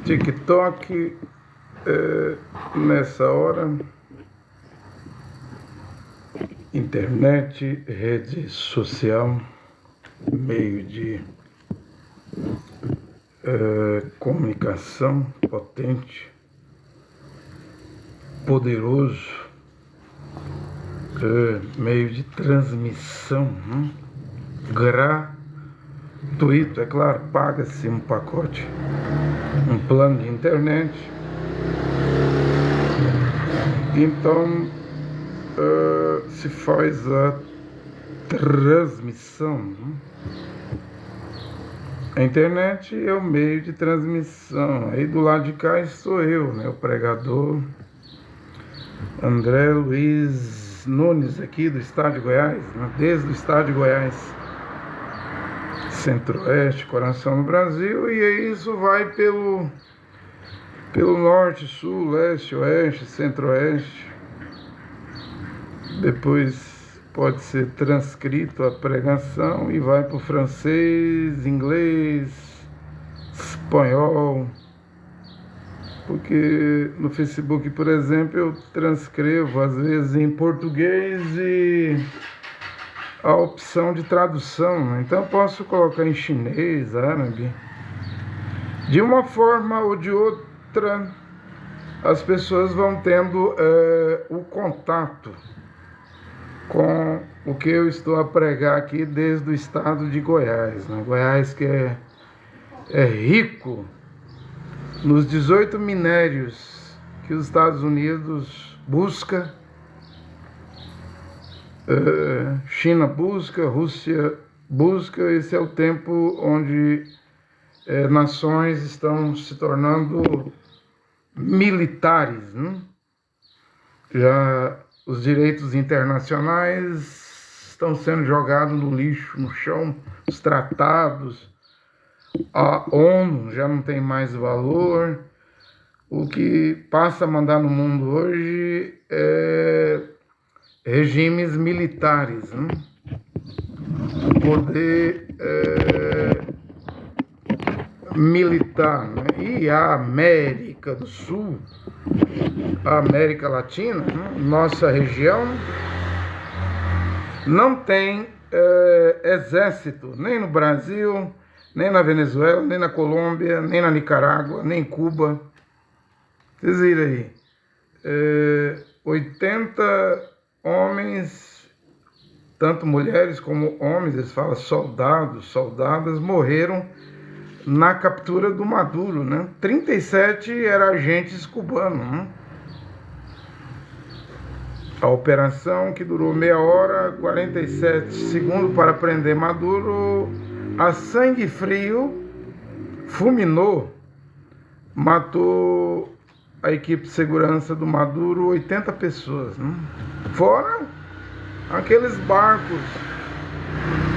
TikTok, nessa hora, internet, rede social, meio de comunicação potente, poderoso, meio de transmissão, gratuito, é claro, paga-se um pacote, um plano de internet. Então se faz a transmissão. A internet é o meio de transmissão. Aí do lado de cá estou eu, o pregador André Luiz Nunes, aqui do estado de Goiás, desde o estado de Goiás, Centro-Oeste, coração do Brasil, e aí isso vai pelo Norte, Sul, Leste, Oeste, Centro-Oeste. Depois pode ser transcrito a pregação e vai para o francês, inglês, espanhol. Porque no Facebook, por exemplo, eu transcrevo às vezes em português e a opção de tradução, Então eu posso colocar em chinês, árabe. De uma forma ou de outra, as pessoas vão tendo o contato com o que eu estou a pregar aqui desde o estado de Goiás. Goiás que é rico nos 18 minérios que os Estados Unidos busca, China busca, Rússia busca. Esse é o tempo onde nações estão se tornando militares, Já os direitos internacionais estão sendo jogados no lixo, no chão, os tratados, a ONU já não tem mais valor. O que passa a mandar no mundo hoje é regimes militares, O poder militar, E a América do Sul, a América Latina, nossa região, não tem exército, nem no Brasil, nem na Venezuela, nem na Colômbia, nem na Nicarágua, nem em Cuba. Vocês viram aí, 80 homens, tanto mulheres como homens, eles falam soldados, soldadas, morreram na captura do Maduro, 37 eram agentes cubanos, A operação, que durou meia hora, 47 segundos para prender Maduro, a sangue frio, fulminou, matou a equipe de segurança do Maduro 80 pessoas, Fora aqueles barcos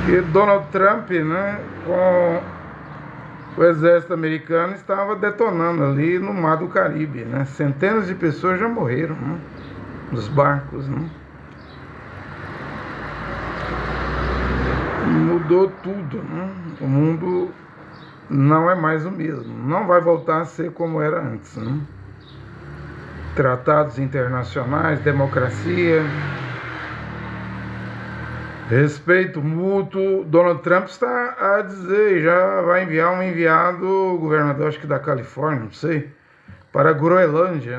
que Donald Trump, com o exército americano, estava detonando ali no Mar do Caribe, Centenas de pessoas já morreram, nos barcos, Mudou tudo, O mundo não é mais o mesmo, não vai voltar a ser como era antes, Tratados internacionais, democracia, respeito mútuo. Donald Trump está a dizer, já vai enviar um enviado, governador, acho que da Califórnia, não sei, para a Groenlândia,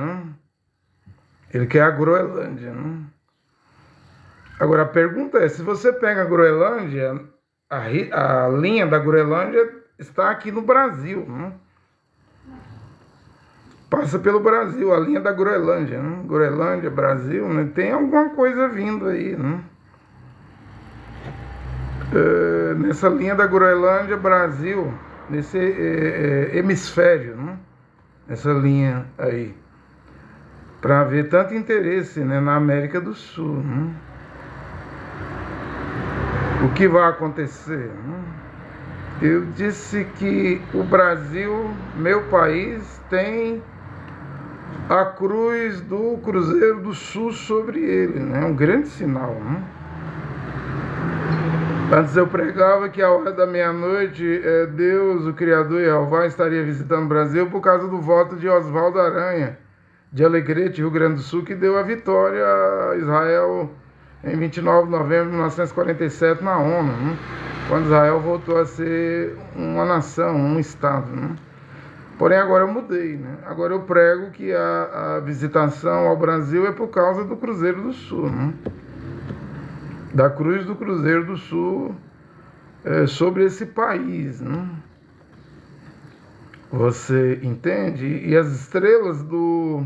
Ele quer a Groenlândia, Agora a pergunta é, se você pega a Groenlândia, a linha da Groenlândia está aqui no Brasil, Passa pelo Brasil, a linha da Groenlândia, Groenlândia, Brasil, Tem alguma coisa vindo aí, Nessa linha da Groenlândia, Brasil, nesse hemisfério, Essa linha aí, para haver tanto interesse, na América do Sul, O que vai acontecer? Eu disse que o Brasil, meu país, tem a cruz do Cruzeiro do Sul sobre ele, um grande sinal, Antes eu pregava que a hora da meia-noite Deus, o Criador Jeová, estaria visitando o Brasil por causa do voto de Oswaldo Aranha, de Alegrete, Rio Grande do Sul, que deu a vitória a Israel em 29 de novembro de 1947 na ONU, né? Quando Israel voltou a ser uma nação, um Estado. Né? Porém, agora eu mudei. Né? Agora eu prego que a visitação ao Brasil é por causa do Cruzeiro do Sul. Né? Da cruz do Cruzeiro do Sul sobre esse país. Né? Você entende? E as estrelas do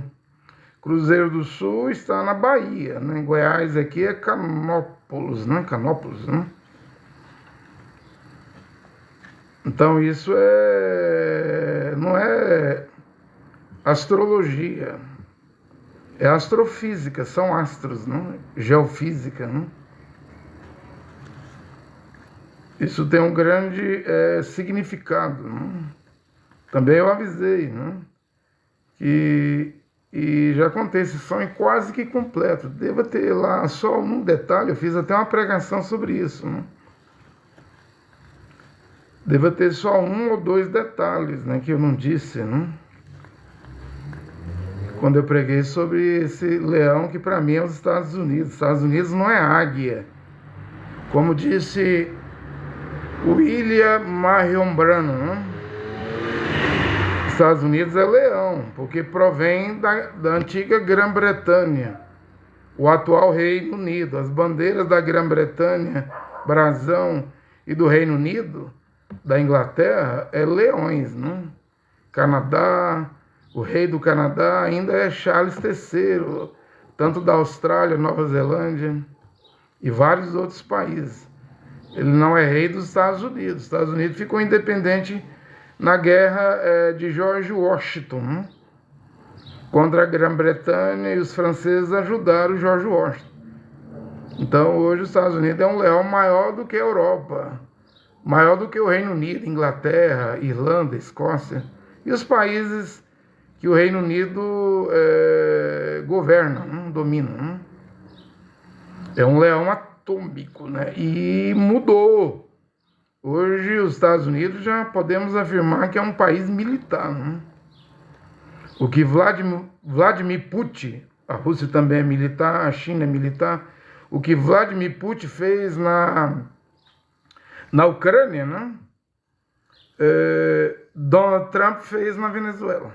Cruzeiro do Sul está na Bahia. Né? Em Goiás aqui é Canópolis, né? Canópolis, né? Então isso não é astrologia, é astrofísica, são astros, né? Geofísica. Né? Isso tem um grande significado. Né? Também eu avisei, né? E já contei esse sonho quase que completo. Deva ter lá só um detalhe, eu fiz até uma pregação sobre isso. Né? Deva ter só um ou dois detalhes, né, que eu não disse, né? Quando eu preguei sobre esse leão que para mim é os Estados Unidos. Estados Unidos não é águia. Como disse William Marion Branham, né? Estados Unidos é leão, porque provém da antiga Grã-Bretanha, o atual Reino Unido. As bandeiras da Grã-Bretanha, brasão e do Reino Unido, da Inglaterra, é leões, né? Canadá, o rei do Canadá ainda é Charles III, tanto da Austrália, Nova Zelândia e vários outros países. Ele não é rei dos Estados Unidos. Os Estados Unidos ficou independente na guerra de George Washington, né? Contra a Grã-Bretanha, e os franceses ajudaram George Washington. Então hoje os Estados Unidos é um leão maior do que a Europa, maior do que o Reino Unido, Inglaterra, Irlanda, Escócia e os países que o Reino Unido governa, domina. Né? É um leão atômico, né? E mudou. Hoje os Estados Unidos já podemos afirmar que é um país militar. Né? O que Vladimir Putin, a Rússia também é militar, a China é militar, o que Vladimir Putin fez na Ucrânia, né? Donald Trump fez na Venezuela.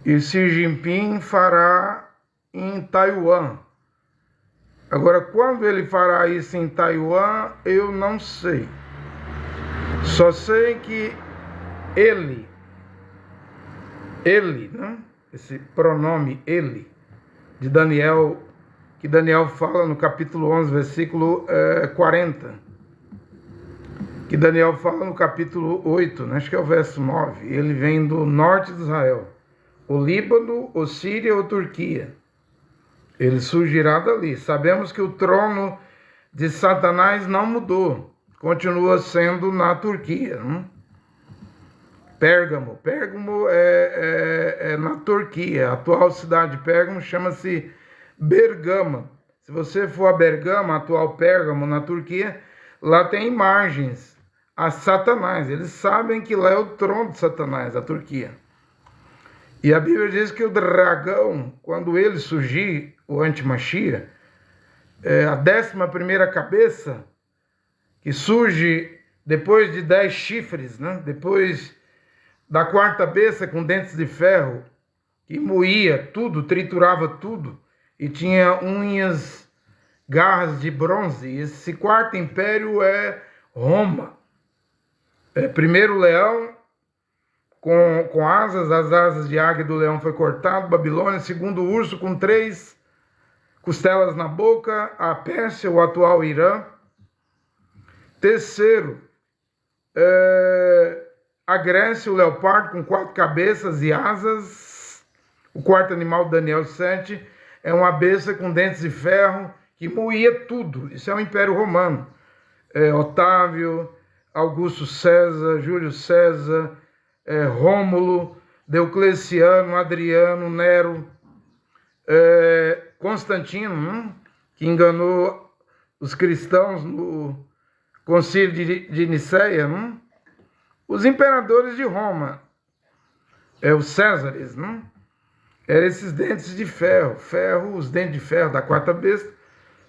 E Xi Jinping fará em Taiwan. Agora, quando ele fará isso em Taiwan, eu não sei. Só sei que ele, né? Esse pronome ele, de Daniel, que Daniel fala no capítulo 11, versículo 40. Que Daniel fala no capítulo 8, né? Acho que é o verso 9. Ele vem do norte de Israel. O Líbano, ou Síria ou Turquia. Ele surgirá dali. Sabemos que o trono de Satanás não mudou. Continua sendo na Turquia. Né? Pérgamo. Pérgamo é na Turquia. A atual cidade de Pérgamo chama-se Bergama. Se você for a Bergama, atual Pérgamo, na Turquia, lá tem imagens a Satanás. Eles sabem que lá é o trono de Satanás, a Turquia. E a Bíblia diz que o dragão, quando ele surgir, o antimachia, a 11ª cabeça, que surge depois de 10 chifres, né? Depois da 4ª besta com dentes de ferro, que moía tudo, triturava tudo, e tinha unhas, garras de bronze. Esse 4º império é Roma. Primeiro leão, com asas, as asas de águia do leão foi cortado, Babilônia. Segundo urso, com 3 costelas na boca, a Pérsia, o atual Irã. Terceiro, a Grécia, o leopardo, com 4 cabeças e asas. O 4º animal, Daniel 7, é uma besta com dentes de ferro, que moía tudo. Isso é o Império Romano. Otávio, Augusto César, Júlio César, Rômulo, Diocleciano, Adriano, Nero, Constantino, que enganou os cristãos no Concílio de Nicéia, não? Os imperadores de Roma, os Césares, não? Eram esses dentes de ferro, os dentes de ferro da quarta besta.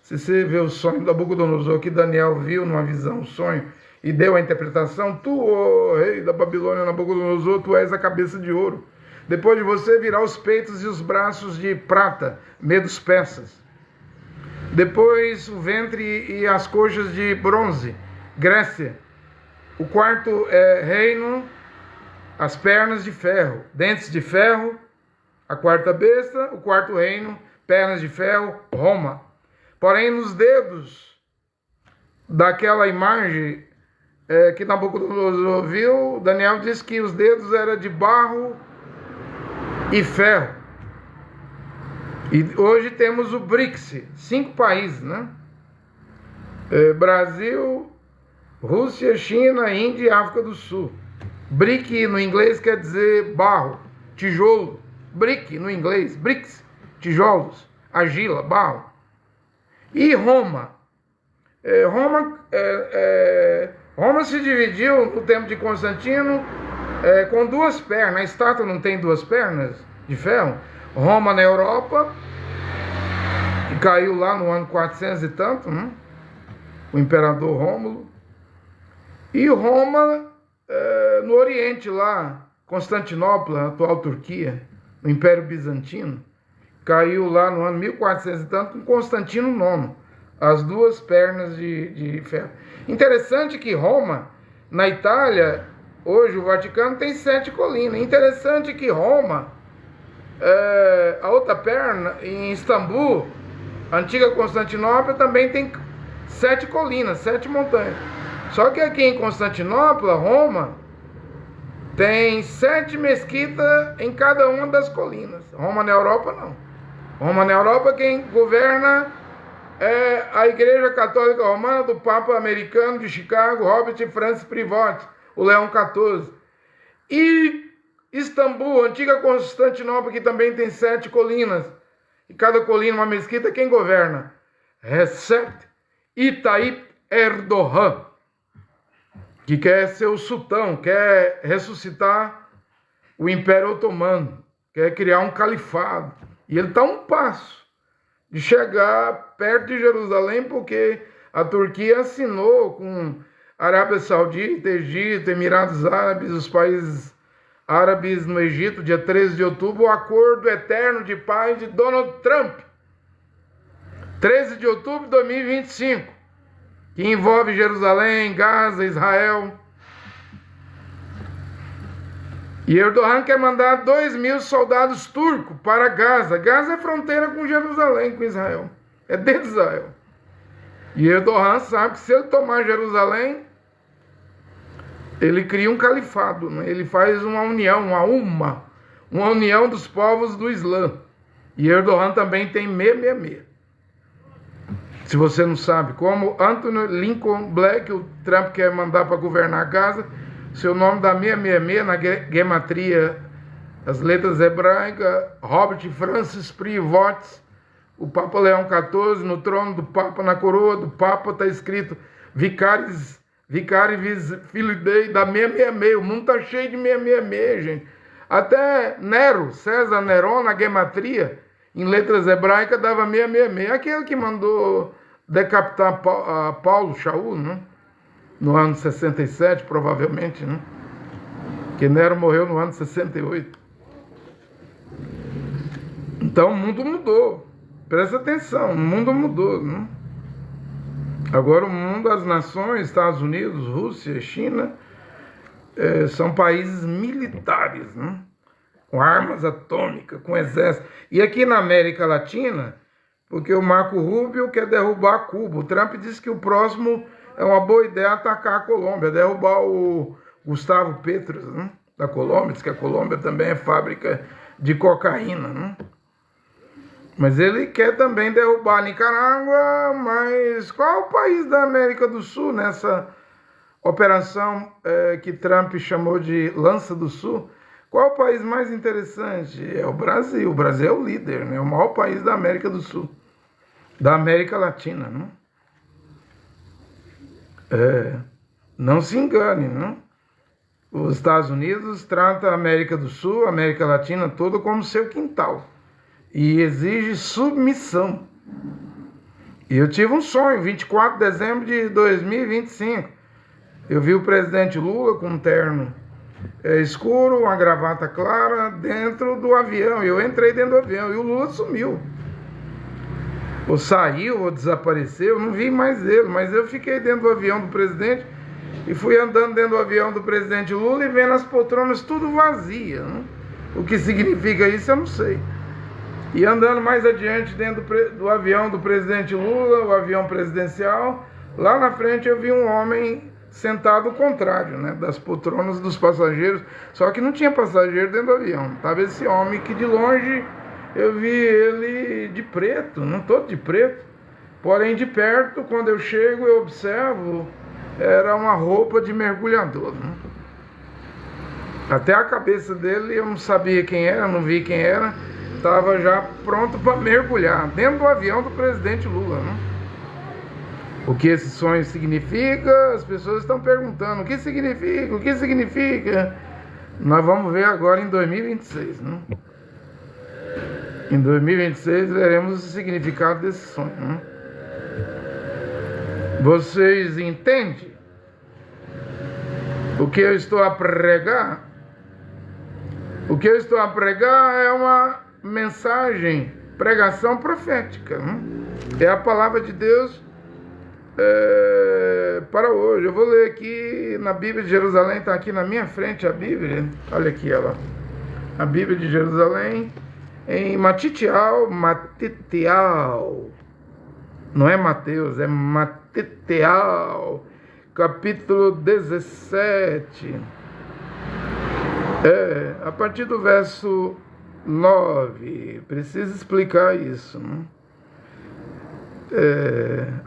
Se você vê o sonho do Nabucodonosor que Daniel viu numa visão, um sonho, e deu a interpretação, tu, ó rei da Babilônia, Nabucodonosor, tu és a cabeça de ouro. Depois de você virá os peitos e os braços de prata, medos persas. Depois o ventre e as coxas de bronze, Grécia. O quarto reino, as pernas de ferro, dentes de ferro, a quarta besta. O quarto reino, pernas de ferro, Roma. Porém, nos dedos daquela imagem que Nabucodonosor viu, Daniel disse que os dedos eram de barro e ferro. E hoje temos o BRICS, 5 países, né? Brasil, Rússia, China, Índia e África do Sul. BRIC no inglês quer dizer barro, tijolo. BRIC no inglês, BRICS, tijolos, argila, barro. E Roma. Roma se dividiu no tempo de Constantino com 2 pernas. A estátua não tem 2 pernas de ferro. Roma na Europa, que caiu lá no ano 400 e tanto, né? O imperador Rômulo. E Roma no Oriente lá, Constantinopla, atual Turquia, no Império Bizantino. Caiu lá no ano 1400 e tanto com Constantino IX, as 2 pernas de ferro. Interessante que Roma, na Itália, hoje o Vaticano tem 7 colinas. Interessante que Roma, a outra perna, em Istambul, a antiga Constantinopla, também tem 7 colinas, 7 montanhas. Só que aqui em Constantinopla, Roma, tem 7 mesquitas em cada uma das colinas. Roma na Europa, não. Roma na Europa, quem governa é a Igreja Católica Romana do Papa Americano de Chicago, Robert Francis Prevost, o Leão XIV. E Istambul, antiga Constantinopla, que também tem 7 colinas. E cada colina uma mesquita, quem governa? Recep Tayyip Erdogan, que quer ser o sultão, quer ressuscitar o Império Otomano, quer criar um califado. E ele está a um passo de chegar perto de Jerusalém, porque a Turquia assinou com Arábia Saudita, Egito, Emirados Árabes, os países árabes no Egito, dia 13 de outubro, o Acordo Eterno de Paz de Donald Trump. 13 de outubro de 2025, que envolve Jerusalém, Gaza, Israel. E Erdogan quer mandar 2.000 soldados turcos para Gaza. Gaza é fronteira com Jerusalém, com Israel. É dentro de Israel. E Erdogan sabe que se ele tomar Jerusalém, ele cria um califado, né? Ele faz uma união, uma união dos povos do Islã. E Erdogan também tem 666. Se você não sabe, como Anthony Lincoln Black, o Trump quer mandar para governar Gaza, seu nome dá 666 na gematria, as letras hebraicas, Robert Francis Prevost, o Papa Leão XIV, no trono do Papa, na coroa do Papa, está escrito Vicarius Filii da 666. O mundo está cheio de 666, gente. Até Nero, César Neron, na gematria, em letras hebraicas, dava 666. Aquele que mandou decapitar Paulo, Shaul, né? No ano 67, provavelmente, né? Que Nero morreu no ano 68. Então o mundo mudou. Presta atenção, o mundo mudou, né? Agora o mundo, as nações, Estados Unidos, Rússia, China, são países militares, né? Com armas atômicas, com exército. E aqui na América Latina, porque o Marco Rubio quer derrubar Cuba. O Trump disse que o próximo é uma boa ideia atacar a Colômbia, derrubar o Gustavo Petro, né? Da Colômbia. Diz que a Colômbia também é fábrica de cocaína, né? Mas ele quer também derrubar a Nicarágua. Mas qual o país da América do Sul nessa operação que Trump chamou de Lança do Sul? Qual o país mais interessante? É o Brasil. O Brasil é o líder, né? É o maior país da América do Sul, da América Latina, né? Não se engane, não? Os Estados Unidos tratam a América do Sul, a América Latina toda como seu quintal e exige submissão. E eu tive um sonho, 24 de dezembro de 2025. Eu vi o presidente Lula com um terno escuro, uma gravata clara, dentro do avião. Eu entrei dentro do avião e o Lula sumiu. Ou saiu, ou desapareceu, eu não vi mais ele, mas eu fiquei dentro do avião do presidente e fui andando dentro do avião do presidente Lula e vendo as poltronas tudo vazias, né? O que significa isso eu não sei. E andando mais adiante dentro do avião do presidente Lula, o avião presidencial, lá na frente eu vi um homem sentado ao contrário, né, das poltronas dos passageiros, só que não tinha passageiro dentro do avião. Estava esse homem que de longe eu vi ele de preto, não todo de preto, porém de perto, quando eu chego eu observo, era uma roupa de mergulhador, né? Até a cabeça dele eu não sabia quem era, não vi quem era, estava já pronto para mergulhar dentro do avião do presidente Lula, né? O que esse sonho significa? As pessoas estão perguntando, o que significa? O que significa? Nós vamos ver agora em 2026, né? Em 2026 veremos o significado desse sonho, né? Vocês entendem o que eu estou a pregar? O que eu estou a pregar é uma mensagem, pregação profética, né? É a palavra de Deus para hoje. Eu vou ler aqui na Bíblia de Jerusalém, está aqui na minha frente a Bíblia. Olha aqui ela, a Bíblia de Jerusalém, em Matitial, não é Mateus, é Matitial, capítulo 17, a partir do verso 9, preciso explicar isso, né?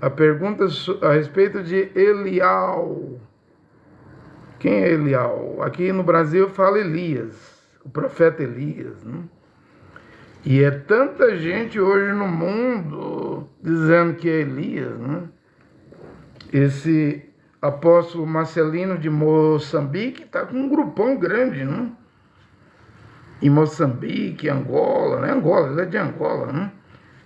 A pergunta a respeito de Elial. Quem é Elial? Aqui no Brasil fala Elias, o profeta Elias, né? E é tanta gente hoje no mundo dizendo que é Elias, né? Esse apóstolo Marcelino de Moçambique está com um grupão grande, né? Em Moçambique, Angola, né? Angola, ele é de Angola, né?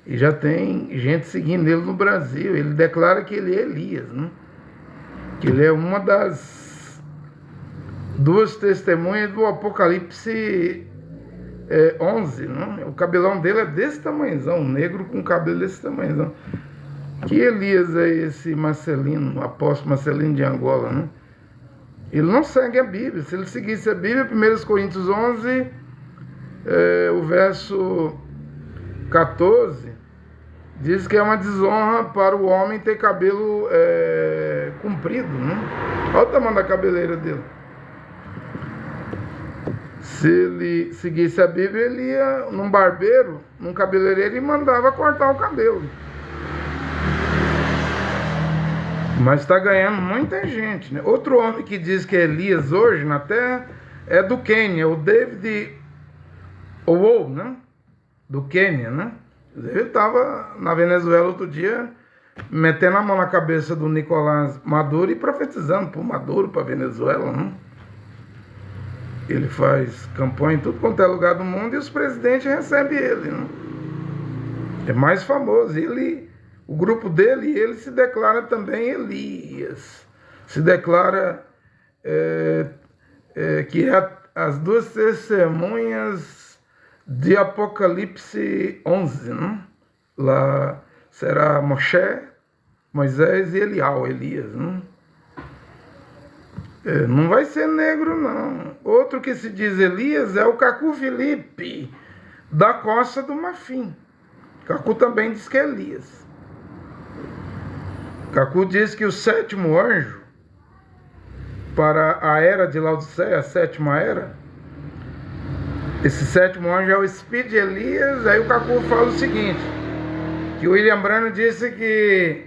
E já tem gente seguindo ele no Brasil. Ele declara que ele é Elias, né? Que ele é uma das duas testemunhas do Apocalipse 11, né? O cabelão dele é desse tamanhozão, um negro com cabelo desse tamanhozão. Que Elias é esse Marcelino, o apóstolo Marcelino de Angola, né? Ele não segue a Bíblia. Se ele seguisse a Bíblia, 1 Coríntios 11, o verso 14, diz que é uma desonra para o homem ter cabelo comprido, né? Olha o tamanho da cabeleira dele. Se ele seguisse a Bíblia, ele ia num barbeiro, num cabeleireiro e mandava cortar o cabelo. Mas está ganhando muita gente, né? Outro homem que diz que é Elias hoje na terra é do Quênia, o David Owoll, né? Do Quênia, né? Ele estava na Venezuela outro dia, metendo a mão na cabeça do Nicolás Maduro e profetizando por Maduro, para a Venezuela, né? Ele faz campanha em tudo quanto é lugar do mundo e os presidentes recebem ele, né? É mais famoso. Ele, o grupo dele, ele se declara também Elias. Se declara que é as duas testemunhas de Apocalipse 11, né? Lá será Moisés e Elias, né? Não vai ser negro, não. Outro que se diz Elias é o Cacu Felipe, da Costa do Marfim. Cacu também diz que é Elias. Cacu diz que o sétimo anjo, para a era de Laodiceia, a sétima era, esse sétimo anjo é o Espírito de Elias. Aí o Cacu fala o seguinte, que o William Branham disse que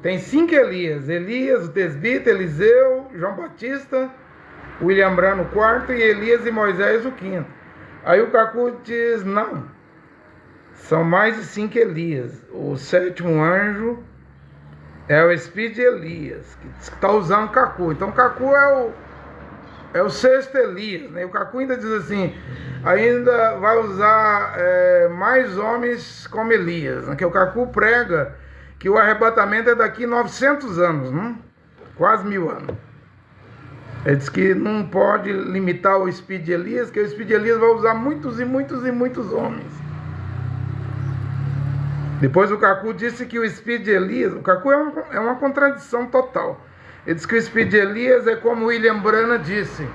tem 5 Elias: Elias, o Tesbita, Eliseu, João Batista, William Branham o quarto, e Elias e Moisés o quinto. Aí o Cacu diz, não, são mais de 5 Elias. O sétimo anjo É o Speed Elias, que está usando Cacu. Então Cacu é o sexto Elias, né? O Cacu ainda diz assim, ainda vai usar mais homens como Elias, né? Que o Cacu prega que o arrebatamento é daqui 900 anos, né? Quase 1000 anos. Ele diz que não pode limitar o Speed Elias, que o Speed Elias vai usar muitos e muitos e muitos homens. Depois o Cacu disse que o Speed Elias, o Cacu é uma contradição total. Ele diz que o Speed Elias é como William Branham disse,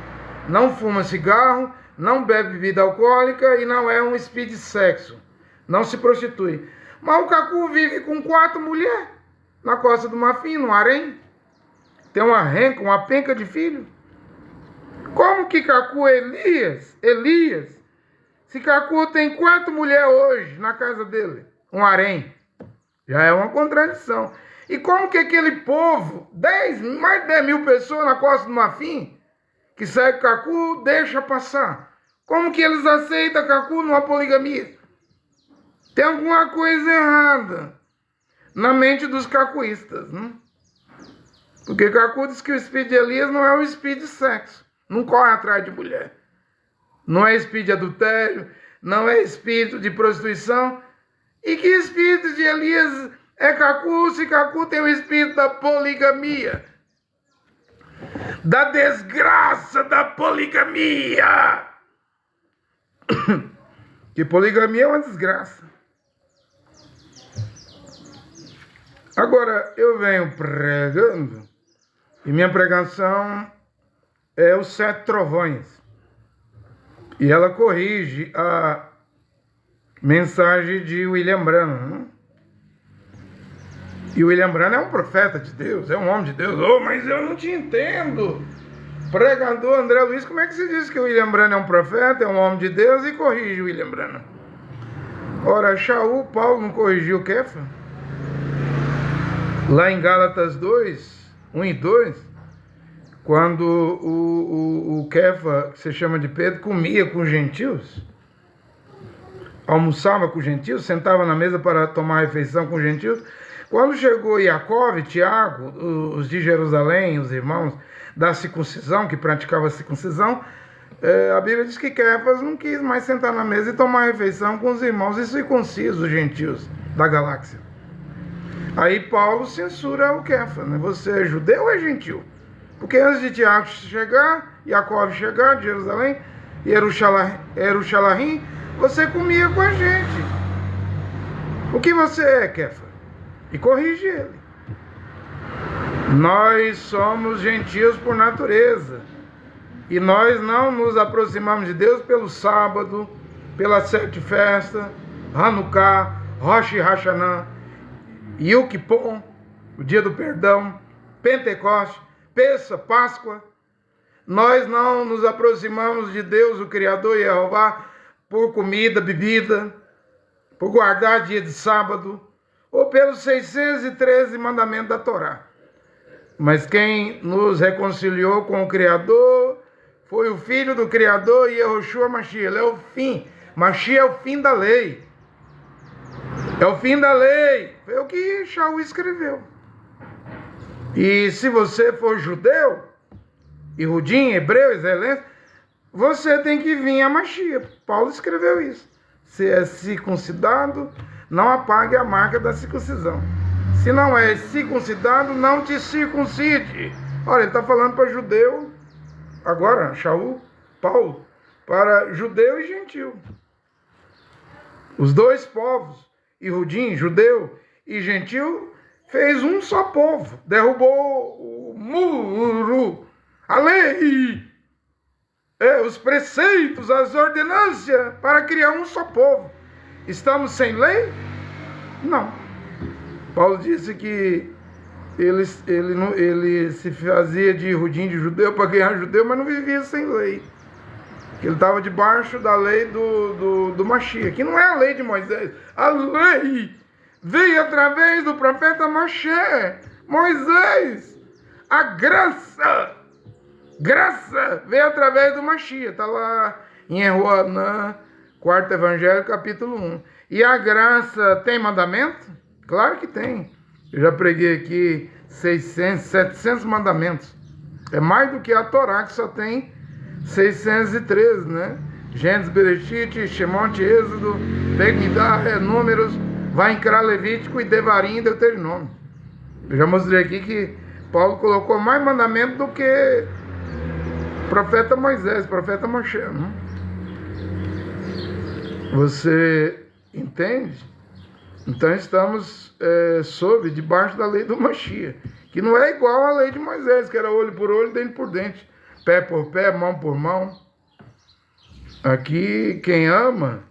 não fuma cigarro, não bebe bebida alcoólica e não é um speed sexo, não se prostitui. Mas o Cacu vive com 4 mulheres na Costa do Marfim, no harém. Tem uma penca de filho. Como que Cacu é Elias, se Cacu tem 4 mulheres hoje na casa dele, um harém? Já é uma contradição. E como que aquele povo, mais de 10 mil pessoas na Costa do Marfim, que segue Cacu, deixa passar? Como que eles aceitam Cacu numa poligamia? Tem alguma coisa errada na mente dos cacuístas, né? Porque Cacu diz que o Speed Elias não é o speed sexo, não corre atrás de mulher. Não é speed adultério, não é espírito de prostituição. E que espírito de Elias é Cacu, se Cacu tem o espírito da poligamia? Da desgraça da poligamia! Que poligamia é uma desgraça. Agora, eu venho pregando, e minha pregação é os 7 trovões. E ela corrige a mensagem de William Branham, né? E o William Branham é um profeta de Deus, é um homem de Deus. Oh, mas eu não te entendo. Pregador André Luiz, como é que você diz que o William Branham é um profeta, é um homem de Deus e corrige o William Branham? Ora, Paulo não corrigiu Kefa? Lá em Gálatas 2, 1 e 2, quando o Kefa, que se chama de Pedro, comia com os gentios, almoçava com os gentios, sentava na mesa para tomar refeição com os gentios. Quando chegou Jacó e Tiago, os de Jerusalém, os irmãos da circuncisão, que praticava a circuncisão, a Bíblia diz que Kefas não quis mais sentar na mesa e tomar refeição com os irmãos circuncisos, os gentios da galáxia. Aí Paulo censura o Kefa, né? Você é judeu ou é gentil? Porque antes de Tiago chegar, Jacó chegar de Jerusalém, Jerusalém, você comia com a gente. O que você é, Kefa? E corrige ele. Nós somos gentios por natureza. E nós não nos aproximamos de Deus pelo sábado, pelas 7 festas, Hanukkah, Rosh Hashanah, Yom Kippur, o dia do perdão, Pentecoste, Pessa, Páscoa. Nós não nos aproximamos de Deus, o Criador Jeová, por comida, bebida, por guardar dia de sábado, ou pelos 613 mandamentos da Torá. Mas quem nos reconciliou com o Criador foi o Filho do Criador, Yehoshua Mashiach. Ele é o fim. Mashiach é o fim da lei. É o fim da lei. Foi o que Shaul escreveu. E se você for judeu, Ihudim, hebreu, israelense, você tem que vir a Mashiach. Paulo escreveu isso. Se é circuncidado, não apague a marca da circuncisão. Se não é circuncidado, não te circuncide. Olha, ele está falando para judeu, agora, Shaul, Paulo, para judeu e gentil. Os dois povos, Ihudim, judeu e gentil, fez um só povo. Derrubou o muro, a lei, os preceitos, as ordenâncias, para criar um só povo. Estamos sem lei? Não. Paulo disse que ele se fazia de Ihudim, de judeu, para ganhar judeu, mas não vivia sem lei. Ele estava debaixo da lei do Mashiach, que não é a lei de Moisés. A lei veio através do profeta Moisés. A graça veio através do Mashiach. Está lá em Yohanan, 4º Evangelho, capítulo 1. E a graça tem mandamento? Claro que tem. Eu já preguei aqui 600, 700 mandamentos. É mais do que a Torá, que só tem 613, né? Gênesis, Bereshit, Shemot, Êxodo, Begidá, Números, Vaincrá, Levítico e Devarim e Deuteronômio. Eu já mostrei aqui que Paulo colocou mais mandamentos do que profeta Moisés, profeta Moshe, né? Você entende? Então estamos debaixo da lei do Mashiach, que não é igual à lei de Moisés, que era olho por olho, dente por dente, pé por pé, mão por mão. Aqui, quem ama,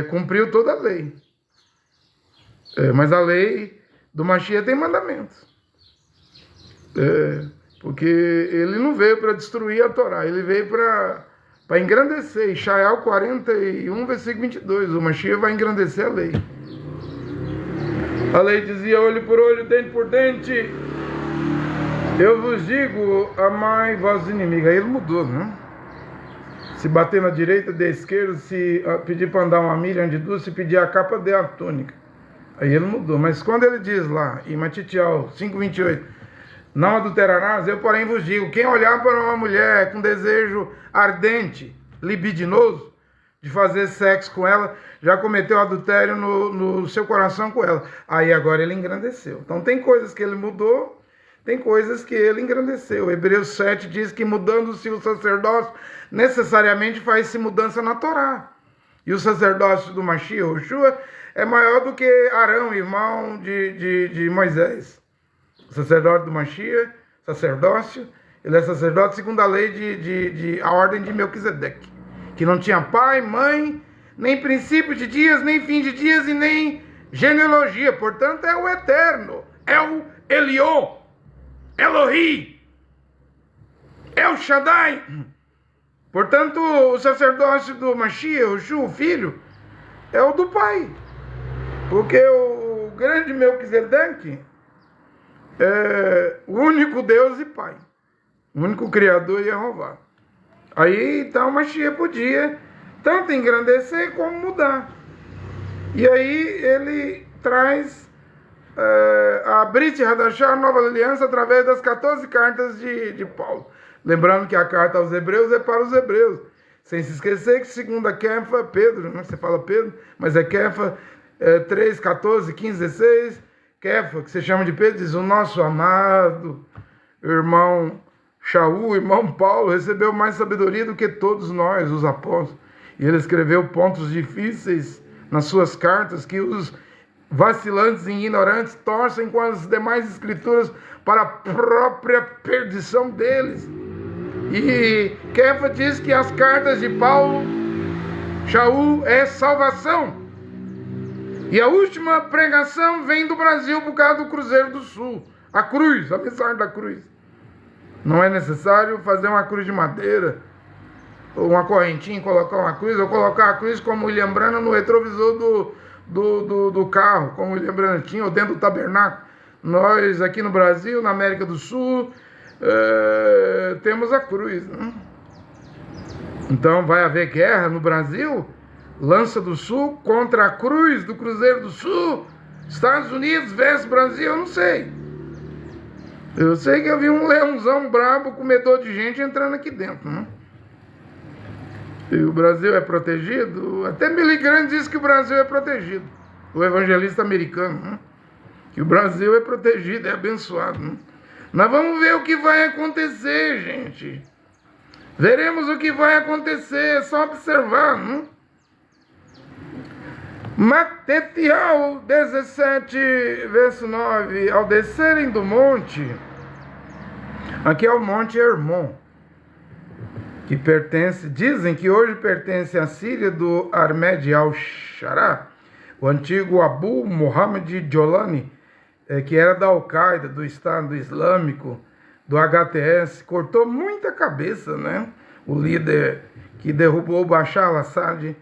cumpriu toda a lei. Mas a lei do Mashiach tem mandamentos. Porque ele não veio para destruir a Torá, ele veio para engrandecer. Ishael 41, versículo 22, o Mashiach vai engrandecer a lei. A lei dizia olho por olho, dente por dente. Eu vos digo, amai vossos inimigos. Aí ele mudou, né? Se bater na direita, dê à esquerda. Se pedir para andar uma milha, ande duas. Se pedir a capa, dê a túnica. Aí ele mudou. Mas quando ele diz lá, em Matitiel 5:28, não adulterarás, eu porém vos digo, quem olhar para uma mulher com desejo ardente, libidinoso, de fazer sexo com ela, já cometeu adultério no seu coração com ela. Aí agora ele engrandeceu. Então tem coisas que ele mudou, tem coisas que ele engrandeceu. Hebreus 7 diz que mudando-se o sacerdócio, necessariamente faz-se mudança na Torá. E o sacerdócio do Mashiach, Yoshua, é maior do que Arão, irmão de Moisés. O sacerdote do Mashiach, sacerdócio, ele é sacerdote segundo a lei a ordem de Melquisedeque, que não tinha pai, mãe, nem princípio de dias, nem fim de dias e nem genealogia. Portanto, é o Eterno, é o Elion, Elohi, é o Shaddai. Portanto, o sacerdócio do Mashiach, o filho, é o do pai. Porque o grande Melquisedeque é o único Deus e Pai, o único Criador e Jeová. Aí então o Mashiach podia tanto engrandecer como mudar. E aí ele traz a Brit Hadashah, a nova aliança, através das 14 cartas de Paulo. Lembrando que a carta aos Hebreus é para os Hebreus. Sem se esquecer que segunda Kefa, Pedro, né? Você fala Pedro, mas é Kefa 3, 14, 15, 16. Kefa, que se chama de Pedro, diz: o nosso amado irmão Shaul, irmão Paulo, recebeu mais sabedoria do que todos nós, os apóstolos. E ele escreveu pontos difíceis nas suas cartas que os vacilantes e ignorantes torcem com as demais escrituras para a própria perdição deles. E Kefa diz que as cartas de Paulo, Shaul, é salvação. E a última pregação vem do Brasil por causa do Cruzeiro do Sul. A cruz, a mensagem da cruz. Não é necessário fazer uma cruz de madeira, ou uma correntinha, colocar uma cruz, ou colocar a cruz como William Branham no retrovisor do carro, como William Branham tinha, ou dentro do tabernáculo. Nós aqui no Brasil, na América do Sul, temos a cruz, né? Então vai haver guerra no Brasil, Lança do Sul contra a cruz do Cruzeiro do Sul, Estados Unidos versus Brasil, eu não sei. Eu sei que eu vi um leãozão brabo, comedor de gente, entrando aqui dentro, né? E o Brasil é protegido? Até Billy Graham diz que o Brasil é protegido. O evangelista americano, né? Que o Brasil é protegido, é abençoado, né? Nós vamos ver o que vai acontecer, gente. Veremos o que vai acontecer, é só observar, né? Matetiel 17, verso 9. Ao descerem do monte, aqui é o Monte Hermon, que pertence, dizem que hoje pertence à Síria do Ahmed al-Shara, o antigo Abu Muhammad Jolani, que era da Al-Qaeda, do Estado Islâmico, do HTS, cortou muita cabeça, né? O líder que derrubou o Bashar al-Assad.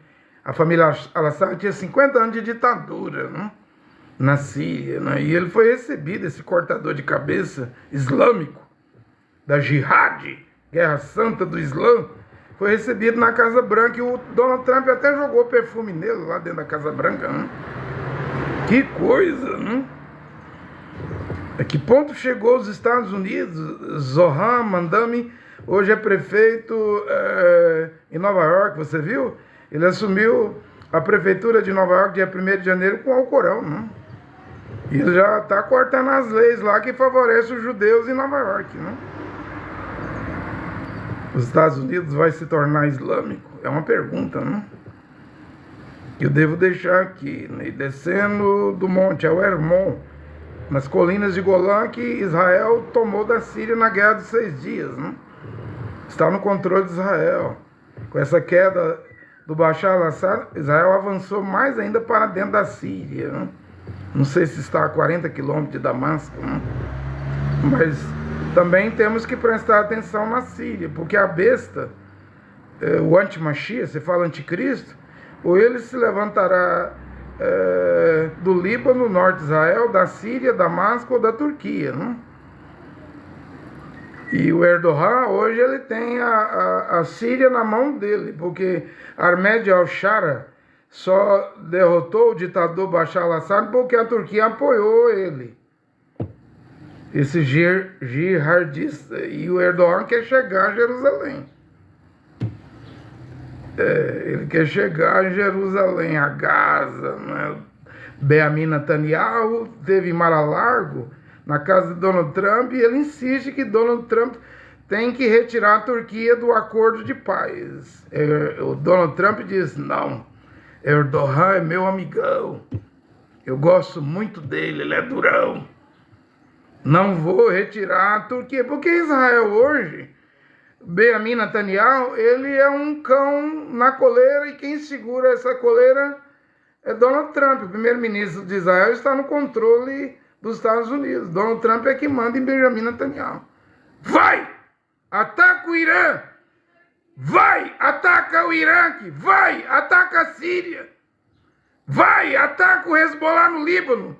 A família al-Assad tinha 50 anos de ditadura, né? Na Síria, né? E ele foi recebido, esse cortador de cabeça islâmico, da Jihad, Guerra Santa do Islã, foi recebido na Casa Branca, e o Donald Trump até jogou perfume nele lá dentro da Casa Branca, né? Que coisa, né? A que ponto chegou os Estados Unidos? Zohran Mamdani hoje é prefeito em Nova York, você viu? Ele assumiu a prefeitura de Nova York dia 1º de janeiro com o Alcorão, né? E ele já está cortando as leis lá que favorecem os judeus em Nova York, né? Os Estados Unidos vai se tornar islâmico? É uma pergunta, né? Que eu devo deixar aqui, né? Descendo do monte El Hermon, nas colinas de Golã, que Israel tomou da Síria na Guerra dos 6 Dias, né? Está no controle de Israel. Com essa queda do Bashar al-Assad, Israel avançou mais ainda para dentro da Síria, né? Não sei se está a 40 quilômetros de Damasco, né? Mas também temos que prestar atenção na Síria, porque a besta, o anti-Mashiach, você fala anticristo, ou ele se levantará do Líbano, norte de Israel, da Síria, Damasco ou da Turquia, né? E o Erdogan, hoje, ele tem a Síria na mão dele, porque Ahmed al-Shara só derrotou o ditador Bashar al-Assad porque a Turquia apoiou ele, esse jihadista. E o Erdogan quer chegar a Jerusalém. Ele quer chegar a Jerusalém, a Gaza, né? Benjamin Netanyahu teve em Mar-a-Largo, na casa de Donald Trump, e ele insiste que Donald Trump tem que retirar a Turquia do acordo de paz. O Donald Trump diz, não, Erdogan é meu amigão, eu gosto muito dele, ele é durão, não vou retirar a Turquia, porque Israel hoje, Benjamin Netanyahu, ele é um cão na coleira, e quem segura essa coleira é Donald Trump. O primeiro-ministro de Israel está no controle dos Estados Unidos. Donald Trump é que manda em Benjamin Netanyahu. Vai! Ataca o Irã! Vai! Ataca o Iraque! Vai! Ataca a Síria! Vai! Ataca o Hezbollah no Líbano!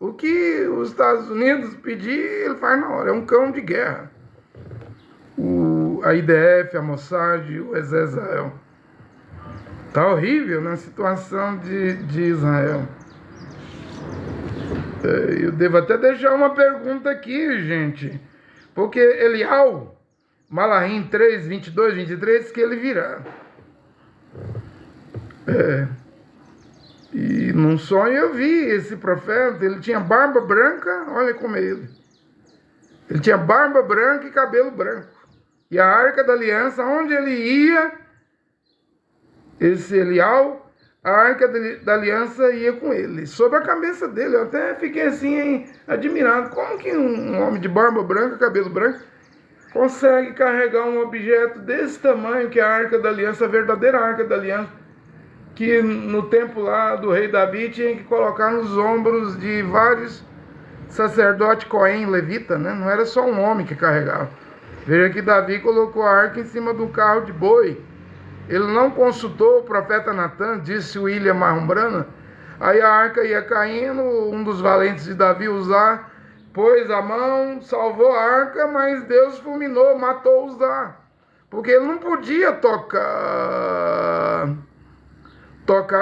O que os Estados Unidos pedir, ele faz na hora. É um cão de guerra. A IDF, a Mossad, o Exército de Israel. Tá horrível, né, a situação de Israel. Eu devo até deixar uma pergunta aqui, gente. Porque Elial, Malahim 3, 22, 23, que ele virá. E num sonho eu vi esse profeta, ele tinha barba branca, olha como é ele. Ele tinha barba branca e cabelo branco. E a Arca da Aliança, onde ele ia, esse Elial, a Arca da Aliança ia com ele. Sobre a cabeça dele, eu até fiquei assim, admirado. Como que um homem de barba branca, cabelo branco, consegue carregar um objeto desse tamanho, que é a Arca da Aliança, a verdadeira Arca da Aliança, que no tempo lá do rei Davi tinha que colocar nos ombros de vários sacerdotes Cohen, levita, né? Não era só um homem que carregava. Veja que Davi colocou a arca em cima do carro de boi. Ele não consultou o profeta Natan, disse William Marrombrana. Aí a arca ia caindo, um dos valentes de Davi Uzá pôs a mão, salvou a arca, mas Deus fulminou, matou Uzá. Porque ele não podia tocar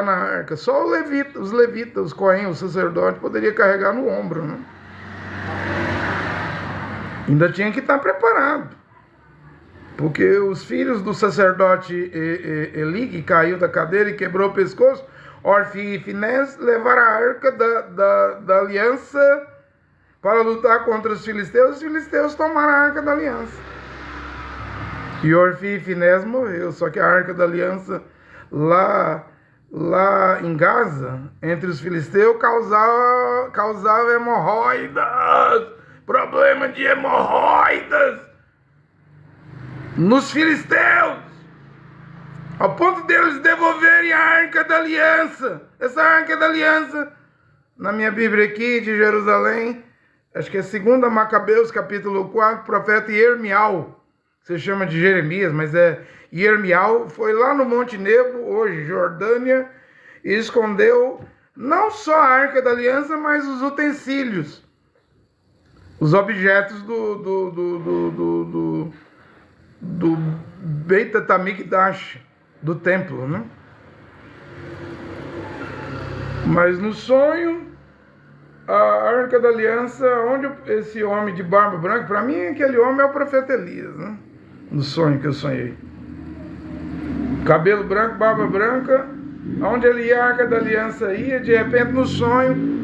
na arca. Só os levitas, os Cohen, os sacerdotes, poderiam carregar no ombro, né? Ainda tinha que estar preparado. Porque os filhos do sacerdote Eli, que caiu da cadeira e quebrou o pescoço, Orfi e Finés, levaram a arca da aliança para lutar contra os filisteus tomaram a arca da aliança. E Orfi e Finés morreu, só que a arca da aliança lá em Gaza, entre os filisteus, causava hemorroidas, problema de hemorroidas nos filisteus, ao ponto deles devolverem a Arca da Aliança. Essa Arca da Aliança, na minha Bíblia aqui, de Jerusalém, acho que é 2 Macabeus, capítulo 4, profeta Irmial, se chama de Jeremias, mas é Irmial, foi lá no Monte Nebo, hoje Jordânia, e escondeu não só a Arca da Aliança, mas os utensílios, os objetos do Beit HaMikdash, do templo, né? Mas no sonho, a Arca da Aliança, onde esse homem de barba branca, para mim aquele homem é o profeta Elias, né? No sonho que eu sonhei. Cabelo branco, barba branca, onde ele ia, a Arca da Aliança ia, de repente no sonho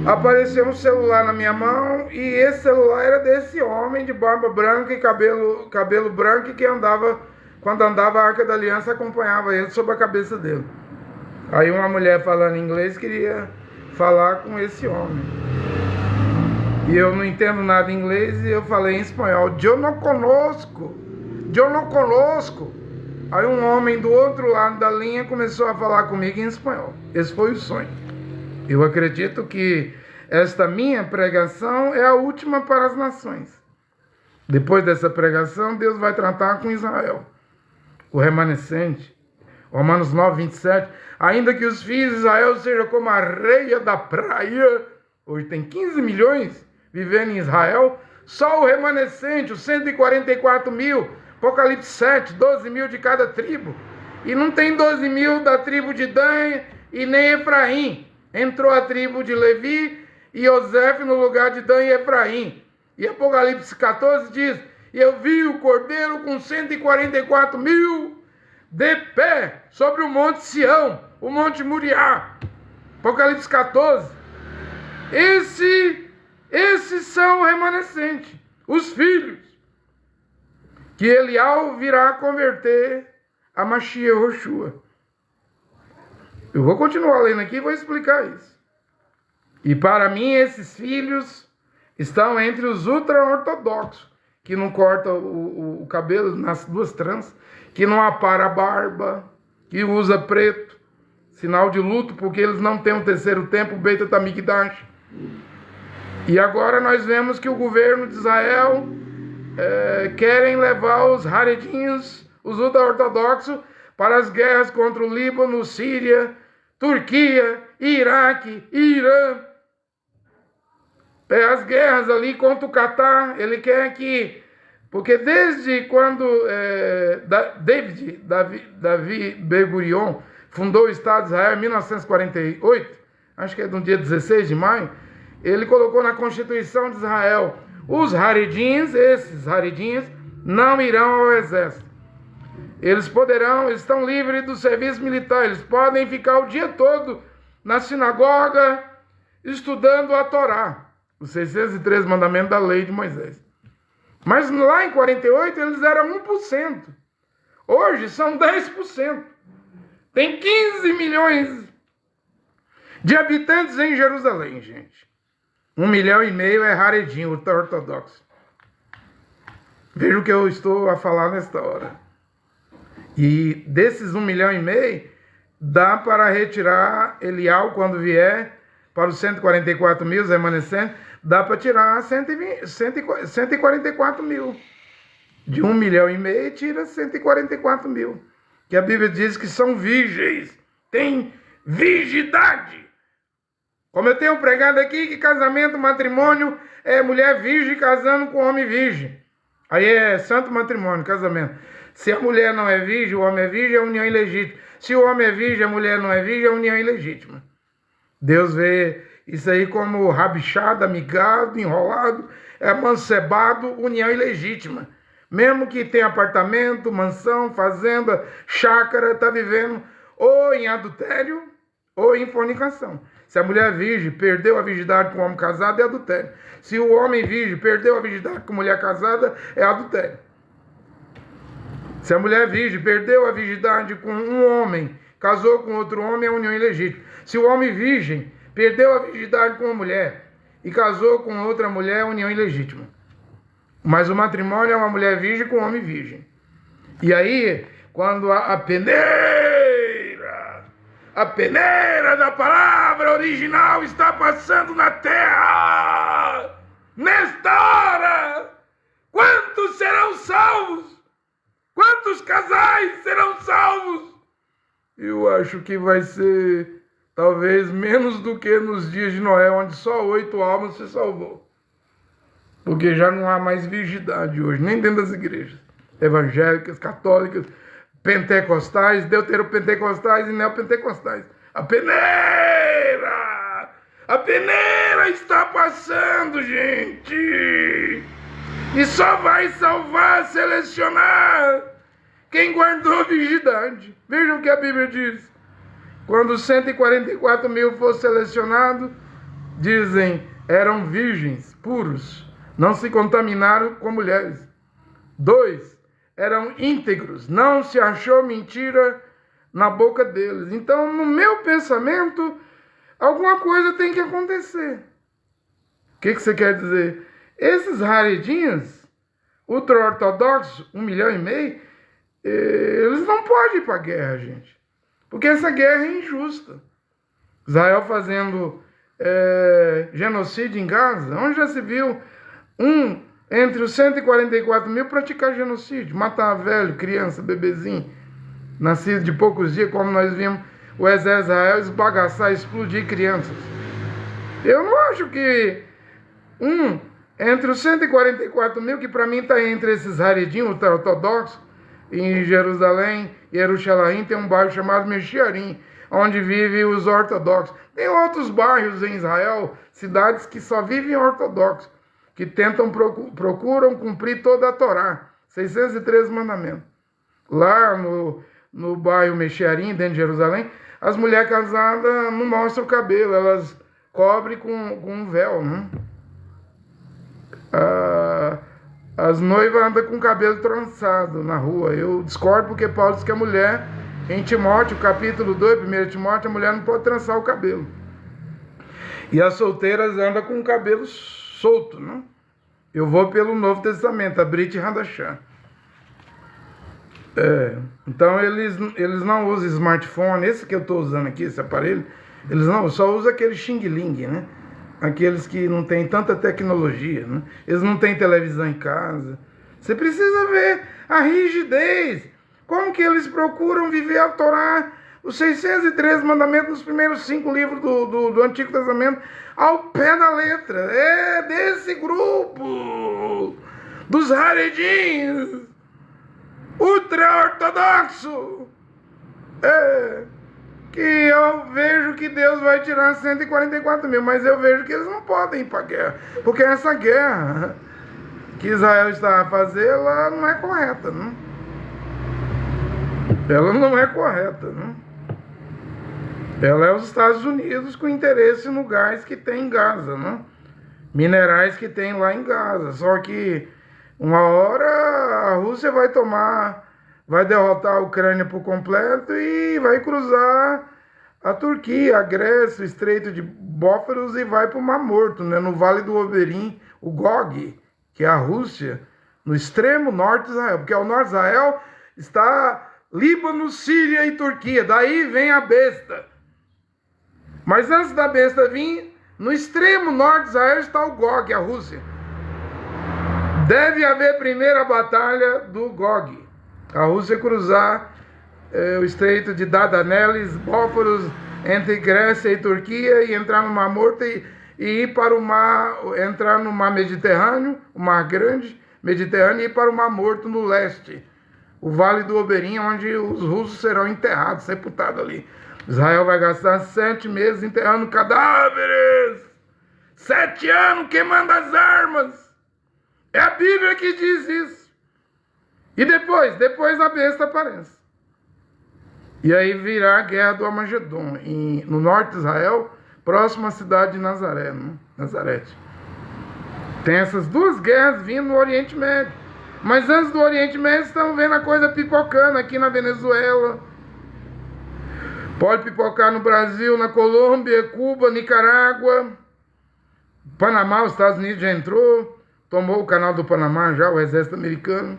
apareceu um celular na minha mão, e esse celular era desse homem de barba branca e cabelo branco, que andava, quando andava a Arca da Aliança, acompanhava ele sobre a cabeça dele. Aí uma mulher falando inglês queria falar com esse homem. E eu não entendo nada em inglês, e eu falei em espanhol: eu não conosco. Aí um homem do outro lado da linha começou a falar comigo em espanhol. Esse foi o sonho. Eu acredito que esta minha pregação é a última para as nações. Depois dessa pregação, Deus vai tratar com Israel, o remanescente. Romanos 9, 27. Ainda que os filhos de Israel sejam como a areia da praia, hoje tem 15 milhões vivendo em Israel, só o remanescente, os 144 mil, Apocalipse 7, 12 mil de cada tribo. E não tem 12 mil da tribo de Dan e nem Efraim. Entrou a tribo de Levi e José no lugar de Dan e Efraim. E Apocalipse 14 diz: e eu vi o cordeiro com 144 mil de pé sobre o monte Sião, o monte Moriá. Apocalipse 14. Esses são o remanescente, os filhos, que Elial virá converter a Mashiach Yoshua. Eu vou continuar lendo aqui e vou explicar isso. E para mim, esses filhos estão entre os ultra-ortodoxos, que não cortam o cabelo nas duas tranças, que não apara a barba, que usa preto, sinal de luto, porque eles não têm o terceiro templo, o Beit HaMikdash. E agora nós vemos que o governo de Israel querem levar os haredinhos, os ultra-ortodoxos, para as guerras contra o Líbano, Síria, Turquia, Iraque, Irã. As guerras ali contra o Catar. Ele quer que... Porque desde quando Davi Ben-Gurion fundou o Estado de Israel em 1948, acho que é no dia 16 de maio, ele colocou na Constituição de Israel: os haredins, esses haredins, não irão ao exército. Eles estão livres do serviço militar, eles podem ficar o dia todo na sinagoga estudando a Torá, os 613 mandamentos da lei de Moisés. Mas lá em 48 eles eram 1%. Hoje são 10%. Tem 15 milhões de habitantes em Jerusalém, gente. 1,5 milhão é haredim, ortodoxo. Veja o que eu estou a falar nesta hora. E desses 1,5 milhão, dá para retirar Elial quando vier para os 144 mil remanescentes, dá para tirar 144 mil. De 1,5 milhão, tira 144 mil. Que a Bíblia diz que são virgens, tem virgindade. Como eu tenho pregado aqui, que casamento, matrimônio, é mulher virgem casando com homem virgem. Aí é santo matrimônio, casamento. Se a mulher não é virgem, o homem é virgem, é união ilegítima. Se o homem é virgem, a mulher não é virgem, é união ilegítima. Deus vê isso aí como rabichado, amigado, enrolado, amancebado, união ilegítima. Mesmo que tenha apartamento, mansão, fazenda, chácara, está vivendo ou em adultério ou em fornicação. Se a mulher virgem perdeu a virgindade com o homem casado, é adultério. Se o homem virgem perdeu a virgindade com a mulher casada, é adultério. Se a mulher virgem perdeu a virgindade com um homem, casou com outro homem, é união ilegítima. Se o homem virgem perdeu a virgindade com uma mulher e casou com outra mulher, é união ilegítima. Mas o matrimônio é uma mulher virgem com um homem virgem. E aí, quando a peneira da palavra original está passando na terra, nesta hora, quantos serão salvos? Quantos casais serão salvos? Eu acho que vai ser talvez menos do que nos dias de Noé, onde só 8 almas se salvou. Porque já não há mais virgindade hoje, nem dentro das igrejas evangélicas, católicas, pentecostais, deuteropentecostais e neopentecostais. A peneira A peneira está passando, gente. E só vai salvar, selecionar quem guardou a virgindade. Vejam o que a Bíblia diz. Quando 144 mil foram selecionados, dizem, eram virgens, puros, não se contaminaram com mulheres. 2, eram íntegros, não se achou mentira na boca deles. Então, no meu pensamento, alguma coisa tem que acontecer. O que você quer dizer? Esses raredinhos, ultra-ortodoxos, 1,5 milhão, eles não podem ir para a guerra, gente. Porque essa guerra é injusta. Israel fazendo genocídio em Gaza. Onde já se viu entre os 144 mil praticar genocídio? Matar velho, criança, bebezinho, nascido de poucos dias, como nós vimos o exército de Israel esbagaçar, explodir crianças. Eu não acho que entre os 144 mil, que para mim está entre esses haredinhos ortodoxos, em Jerusalém, Jerusalém, tem um bairro chamado Mexiarim, onde vivem os ortodoxos. Tem outros bairros em Israel, cidades que só vivem ortodoxos, que procuram cumprir toda a Torá, 613 mandamentos. Lá no bairro Mexiarim, dentro de Jerusalém, as mulheres casadas não mostram o cabelo, elas cobrem com um véu, né? As noivas andam com o cabelo trançado na rua. Eu discordo porque Paulo diz que a mulher, em Timóteo, capítulo 2, 1 Timóteo, a mulher não pode trançar o cabelo. E as solteiras andam com o cabelo solto, né? Eu vou pelo Novo Testamento, a Brit Hadashah. Então eles não usam smartphone, esse que eu estou usando aqui, esse aparelho, eles não, só usam aquele xing-ling, né? Aqueles que não têm tanta tecnologia, né? Eles não têm televisão em casa. Você precisa ver a rigidez, como que eles procuram viver a Torá, os 613 mandamentos nos primeiros 5 livros do Antigo Testamento, ao pé da letra. É desse grupo, dos haredinhos, ultra-ortodoxo, que eu vejo que Deus vai tirar 144 mil, mas eu vejo que eles não podem ir para a guerra, porque essa guerra que Israel está a fazer, ela não é correta, né? Ela não é correta, né? Ela é os Estados Unidos com interesse no gás que tem em Gaza, né? Minerais que tem lá em Gaza, só que uma hora a Rússia vai derrotar a Ucrânia por completo e vai cruzar a Turquia, a Grécia, o Estreito de Bósforo e vai para o Mar Morto, né? No Vale do Oberim, o Gog, que é a Rússia, no extremo norte de Israel, porque ao norte de Israel está Líbano, Síria e Turquia, daí vem a besta. Mas antes da besta vir, no extremo norte de Israel está o Gog, a Rússia. Deve haver primeira batalha do Gog. A Rússia cruzar o Estreito de Dardaneles, Bósforos, entre Grécia e Turquia, e entrar no Mar Morto e ir para o mar, entrar no Mar Mediterrâneo, o Mar Grande, Mediterrâneo, e ir para o Mar Morto no leste. O Vale do Oberim, onde os russos serão enterrados, sepultados ali. Israel vai gastar 7 meses enterrando cadáveres. 7 anos queimando as armas. É a Bíblia que diz isso. E depois a besta aparece. E aí virá a guerra do Armagedon, no norte de Israel, próximo à cidade de Nazaré, né? Nazarete. Tem essas duas guerras vindo no Oriente Médio. Mas antes do Oriente Médio, estamos vendo a coisa pipocando aqui na Venezuela. Pode pipocar no Brasil, na Colômbia, Cuba, Nicarágua, Panamá. Os Estados Unidos já entrou, tomou o canal do Panamá já, o exército americano.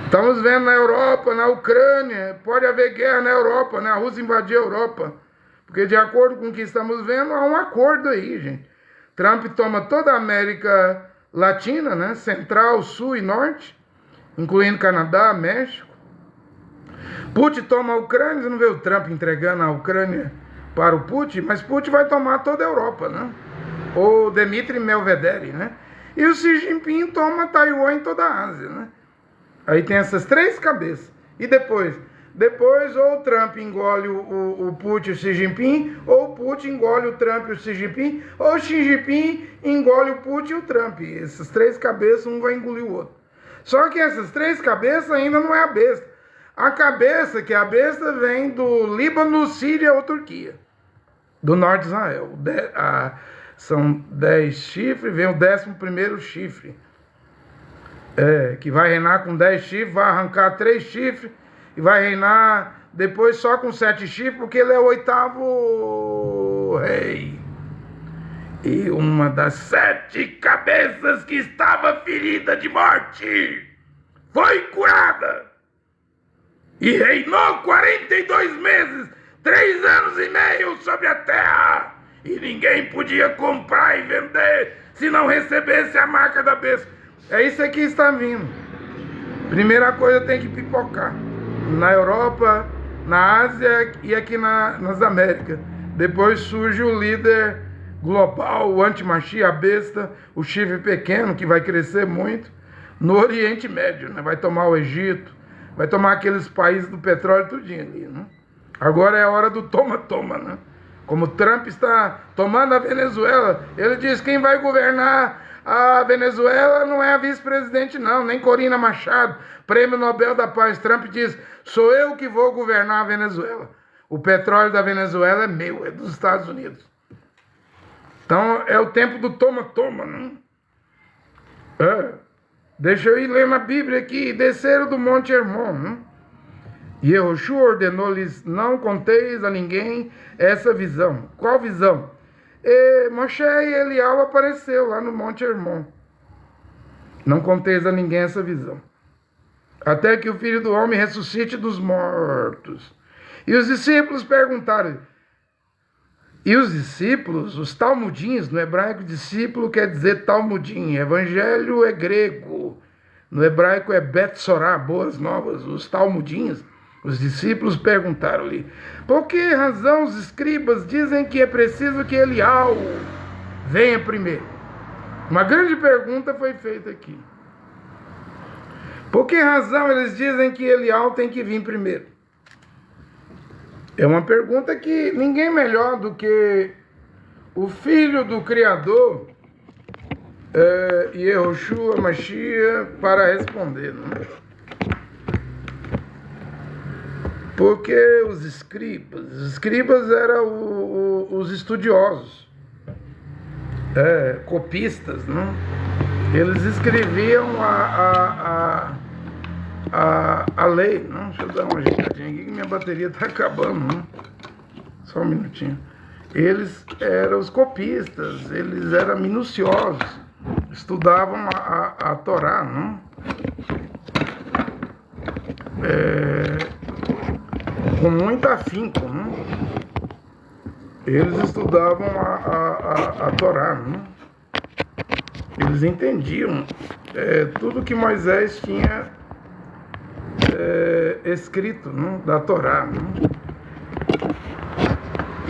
Estamos vendo na Europa, na Ucrânia, pode haver guerra na Europa, né? A Rússia invadir a Europa. Porque de acordo com o que estamos vendo, há um acordo aí, gente. Trump toma toda a América Latina, né? Central, Sul e Norte, incluindo Canadá, México. Putin toma a Ucrânia, você não vê o Trump entregando a Ucrânia para o Putin, mas Putin vai tomar toda a Europa, né? Ou Dmitry Medvedev, né? E o Xi Jinping toma Taiwan em toda a Ásia, né? Aí tem essas 3 cabeças. E depois, Depois, ou o Trump engole o Putin e o Xi Jinping, ou o Putin engole o Trump e o Xi Jinping, ou o Xi Jinping engole o Putin e o Trump. Esses três cabeças, um vai engolir o outro. Só que essas três cabeças ainda não é a besta. A cabeça, que é a besta, vem do Líbano, Síria ou Turquia, do norte de Israel. São 10 chifres, vem o 11º chifre, que vai reinar com 10 chifres, vai arrancar 3 chifres, e vai reinar depois só com 7 chifres, porque ele é o 8º rei. E uma das 7 cabeças que estava ferida de morte foi curada. E reinou 42 meses, 3 anos e meio sobre a terra. E ninguém podia comprar e vender se não recebesse a marca da besta. É isso aqui que está vindo. Primeira coisa, tem que pipocar. Na Europa, na Ásia e aqui nas Américas. Depois surge o líder global, o antimachia, a besta, o chifre pequeno, que vai crescer muito, no Oriente Médio, né? Vai tomar o Egito, vai tomar aqueles países do petróleo tudinho ali, né? Agora é a hora do toma-toma, né? Como Trump está tomando a Venezuela, ele diz: quem vai governar a Venezuela não é a vice-presidente não, nem Corina Machado, prêmio Nobel da Paz. Trump diz: sou eu que vou governar a Venezuela. O petróleo da Venezuela é meu, é dos Estados Unidos. Então é o tempo do toma-toma, né? Deixa eu ir ler na Bíblia aqui. Desceram do Monte Hermon, né? E Yehoshua ordenou-lhes: não conteis a ninguém essa visão. Qual visão? Moshe e Elial apareceu lá no Monte Hermon. Não conteis a ninguém essa visão, até que o Filho do Homem ressuscite dos mortos. E os discípulos perguntaram. E os discípulos, os talmudins, no hebraico discípulo quer dizer talmudim, evangelho é grego, no hebraico é Betsorá, boas novas. Os talmudins, os discípulos perguntaram-lhe: por que razão os escribas dizem que é preciso que Elial venha primeiro? Uma grande pergunta foi feita aqui. Por que razão eles dizem que Elial tem que vir primeiro? É uma pergunta que ninguém melhor do que o filho do Criador, Yehoshua Mashiach, para responder, né? Porque os escribas eram os estudiosos, copistas, né? Eles escreviam a lei, não? Deixa eu dar uma ajeitadinha aqui que minha bateria está acabando, né? Só um minutinho. Eles eram os copistas, eles eram minuciosos, estudavam a Torá, não? Com muito afinco, não? Eles estudavam a Torá, não? Eles entendiam tudo que Moisés tinha escrito, não? Da Torá, não?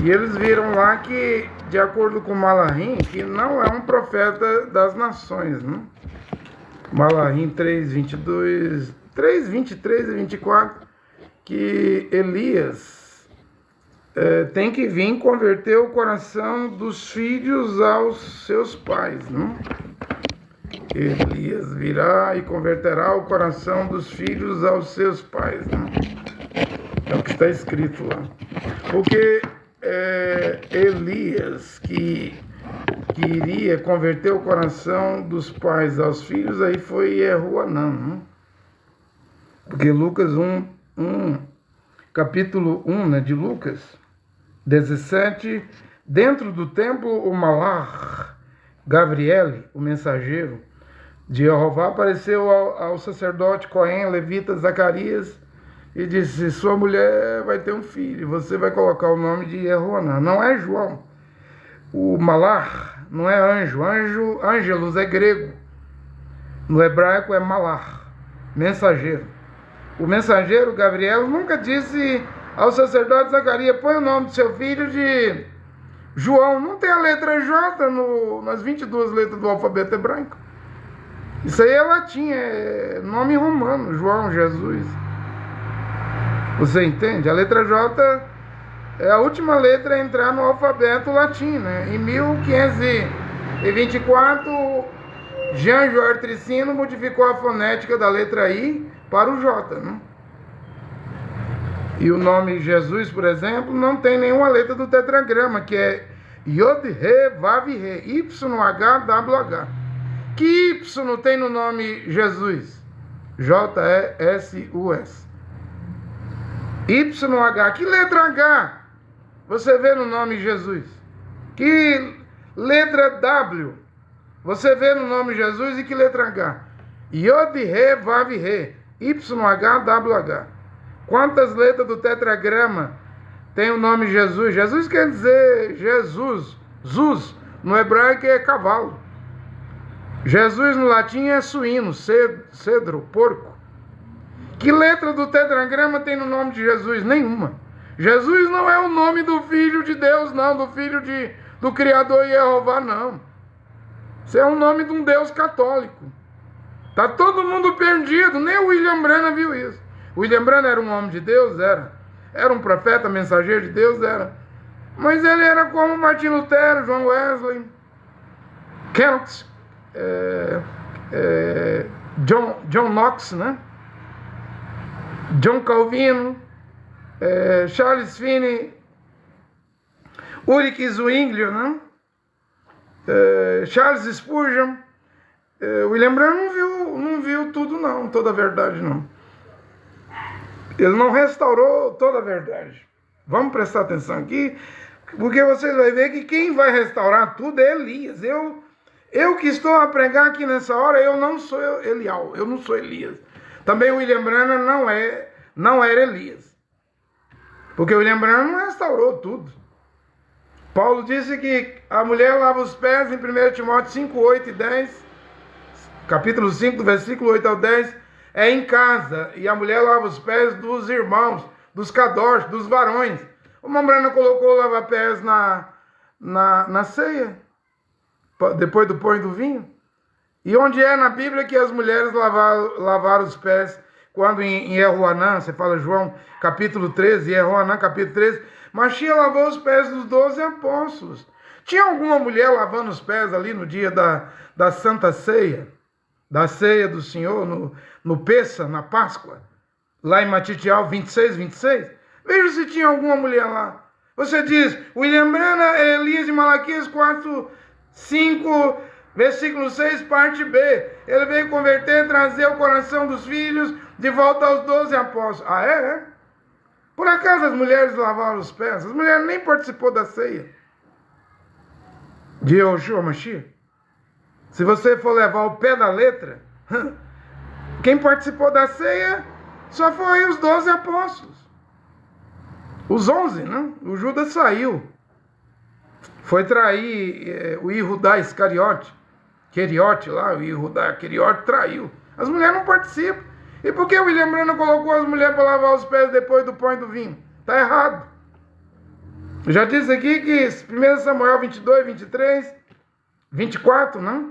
E eles viram lá que, de acordo com Malahim, que não é um profeta das nações, não? Malahim 3:22, 3:23 e 24, que Elias tem que vir converter o coração dos filhos aos seus pais, não? Elias virá e converterá o coração dos filhos aos seus pais, não? É o que está escrito lá. Porque Elias, que iria converter o coração dos pais aos filhos, aí foi Yehoanã, não? Porque Lucas 1, capítulo 1, né, de Lucas 17, dentro do templo, o Malach, Gabriel, o mensageiro de Jeová, apareceu ao sacerdote Cohen, levita Zacarias, e disse: sua mulher vai ter um filho, você vai colocar o nome de Yehoanã. Não é João. O Malach não é anjo. Ângelos é grego. No hebraico é Malach, mensageiro. O mensageiro Gabriel nunca disse ao sacerdote Zacarias: põe o nome do seu filho de João. Não tem a letra J nas 22 letras do alfabeto hebraico. Isso aí é latim, é nome romano, João, Jesus. Você entende? A letra J é a última letra a entrar no alfabeto latino, né? Em 1524, Jean-Georges Tricino modificou a fonética da letra I para o J, né? E o nome Jesus, por exemplo, não tem nenhuma letra do tetragrama, que é Yod, Re, Vav, Re, YH, WH. Que Y tem no nome Jesus? J-E-S-U-S. YH, que letra H você vê no nome Jesus? Que letra W você vê no nome Jesus e que letra H? Yod, Re, Vav, Re, YH, WH. Quantas letras do tetragrama tem o nome Jesus? Jesus quer dizer Jesus. Zuz, no hebraico é cavalo. Jesus no latim é suíno, cedro, porco. Que letra do tetragrama tem no nome de Jesus? Nenhuma. Jesus não é o nome do Filho de Deus, não. Do Filho do Criador Jeová, não. Isso é o nome de um Deus católico. Tá todo mundo perdido. Nem o William Branham viu isso. William Branham era um homem de Deus? Era. Era um profeta, mensageiro de Deus? Era. Mas ele era como Martin Lutero, John Wesley, Kenneth, John Knox, né? John Calvino, Charles Finney, Ulrich Zwingli, né? Charles Spurgeon. William Branham não viu tudo, não, toda a verdade, não. Ele não restaurou toda a verdade. Vamos prestar atenção aqui, porque vocês vão ver que quem vai restaurar tudo é Elias. Eu que estou a pregar aqui nessa hora, eu não sou Elial, eu não sou Elias. Também o William Branham não era Elias. Porque o William Branham não restaurou tudo. Paulo disse que a mulher lava os pés em 1 Timóteo 5, 8 e 10, capítulo 5, do versículo 8 ao 10, é em casa, e a mulher lava os pés dos irmãos, dos kadosh, dos varões. O Mambrana colocou o lava-pés na ceia, depois do pão e do vinho. E onde é na Bíblia que as mulheres lavaram os pés? Quando em Yehoanã, você fala João capítulo 13, Yehoanã capítulo 13, Machia lavou os pés dos 12 apóstolos. Tinha alguma mulher lavando os pés ali no dia da Santa Ceia? Da ceia do Senhor, no Pessa, na Páscoa, lá em Matitial 26, 26. Veja se tinha alguma mulher lá. Você diz, William Branham, Elias de Malaquias 4, 5, versículo 6, parte B. Ele veio converter, trazer o coração dos filhos de volta aos 12 apóstolos. Ah, é? Por acaso as mulheres lavaram os pés? As mulheres nem participou da ceia de Yeshua Mashiach. Se você for levar o pé da letra, quem participou da ceia só foi os 12 apóstolos. Os 11, né? O Judas saiu. Foi trair o Yehudá Iscariote. Queriote lá, o Yehudá Queriote traiu. As mulheres não participam. E por que o William Branham colocou as mulheres para lavar os pés depois do pão e do vinho? Está errado. Eu já disse aqui que 1 Samuel 22, 23, 24, né?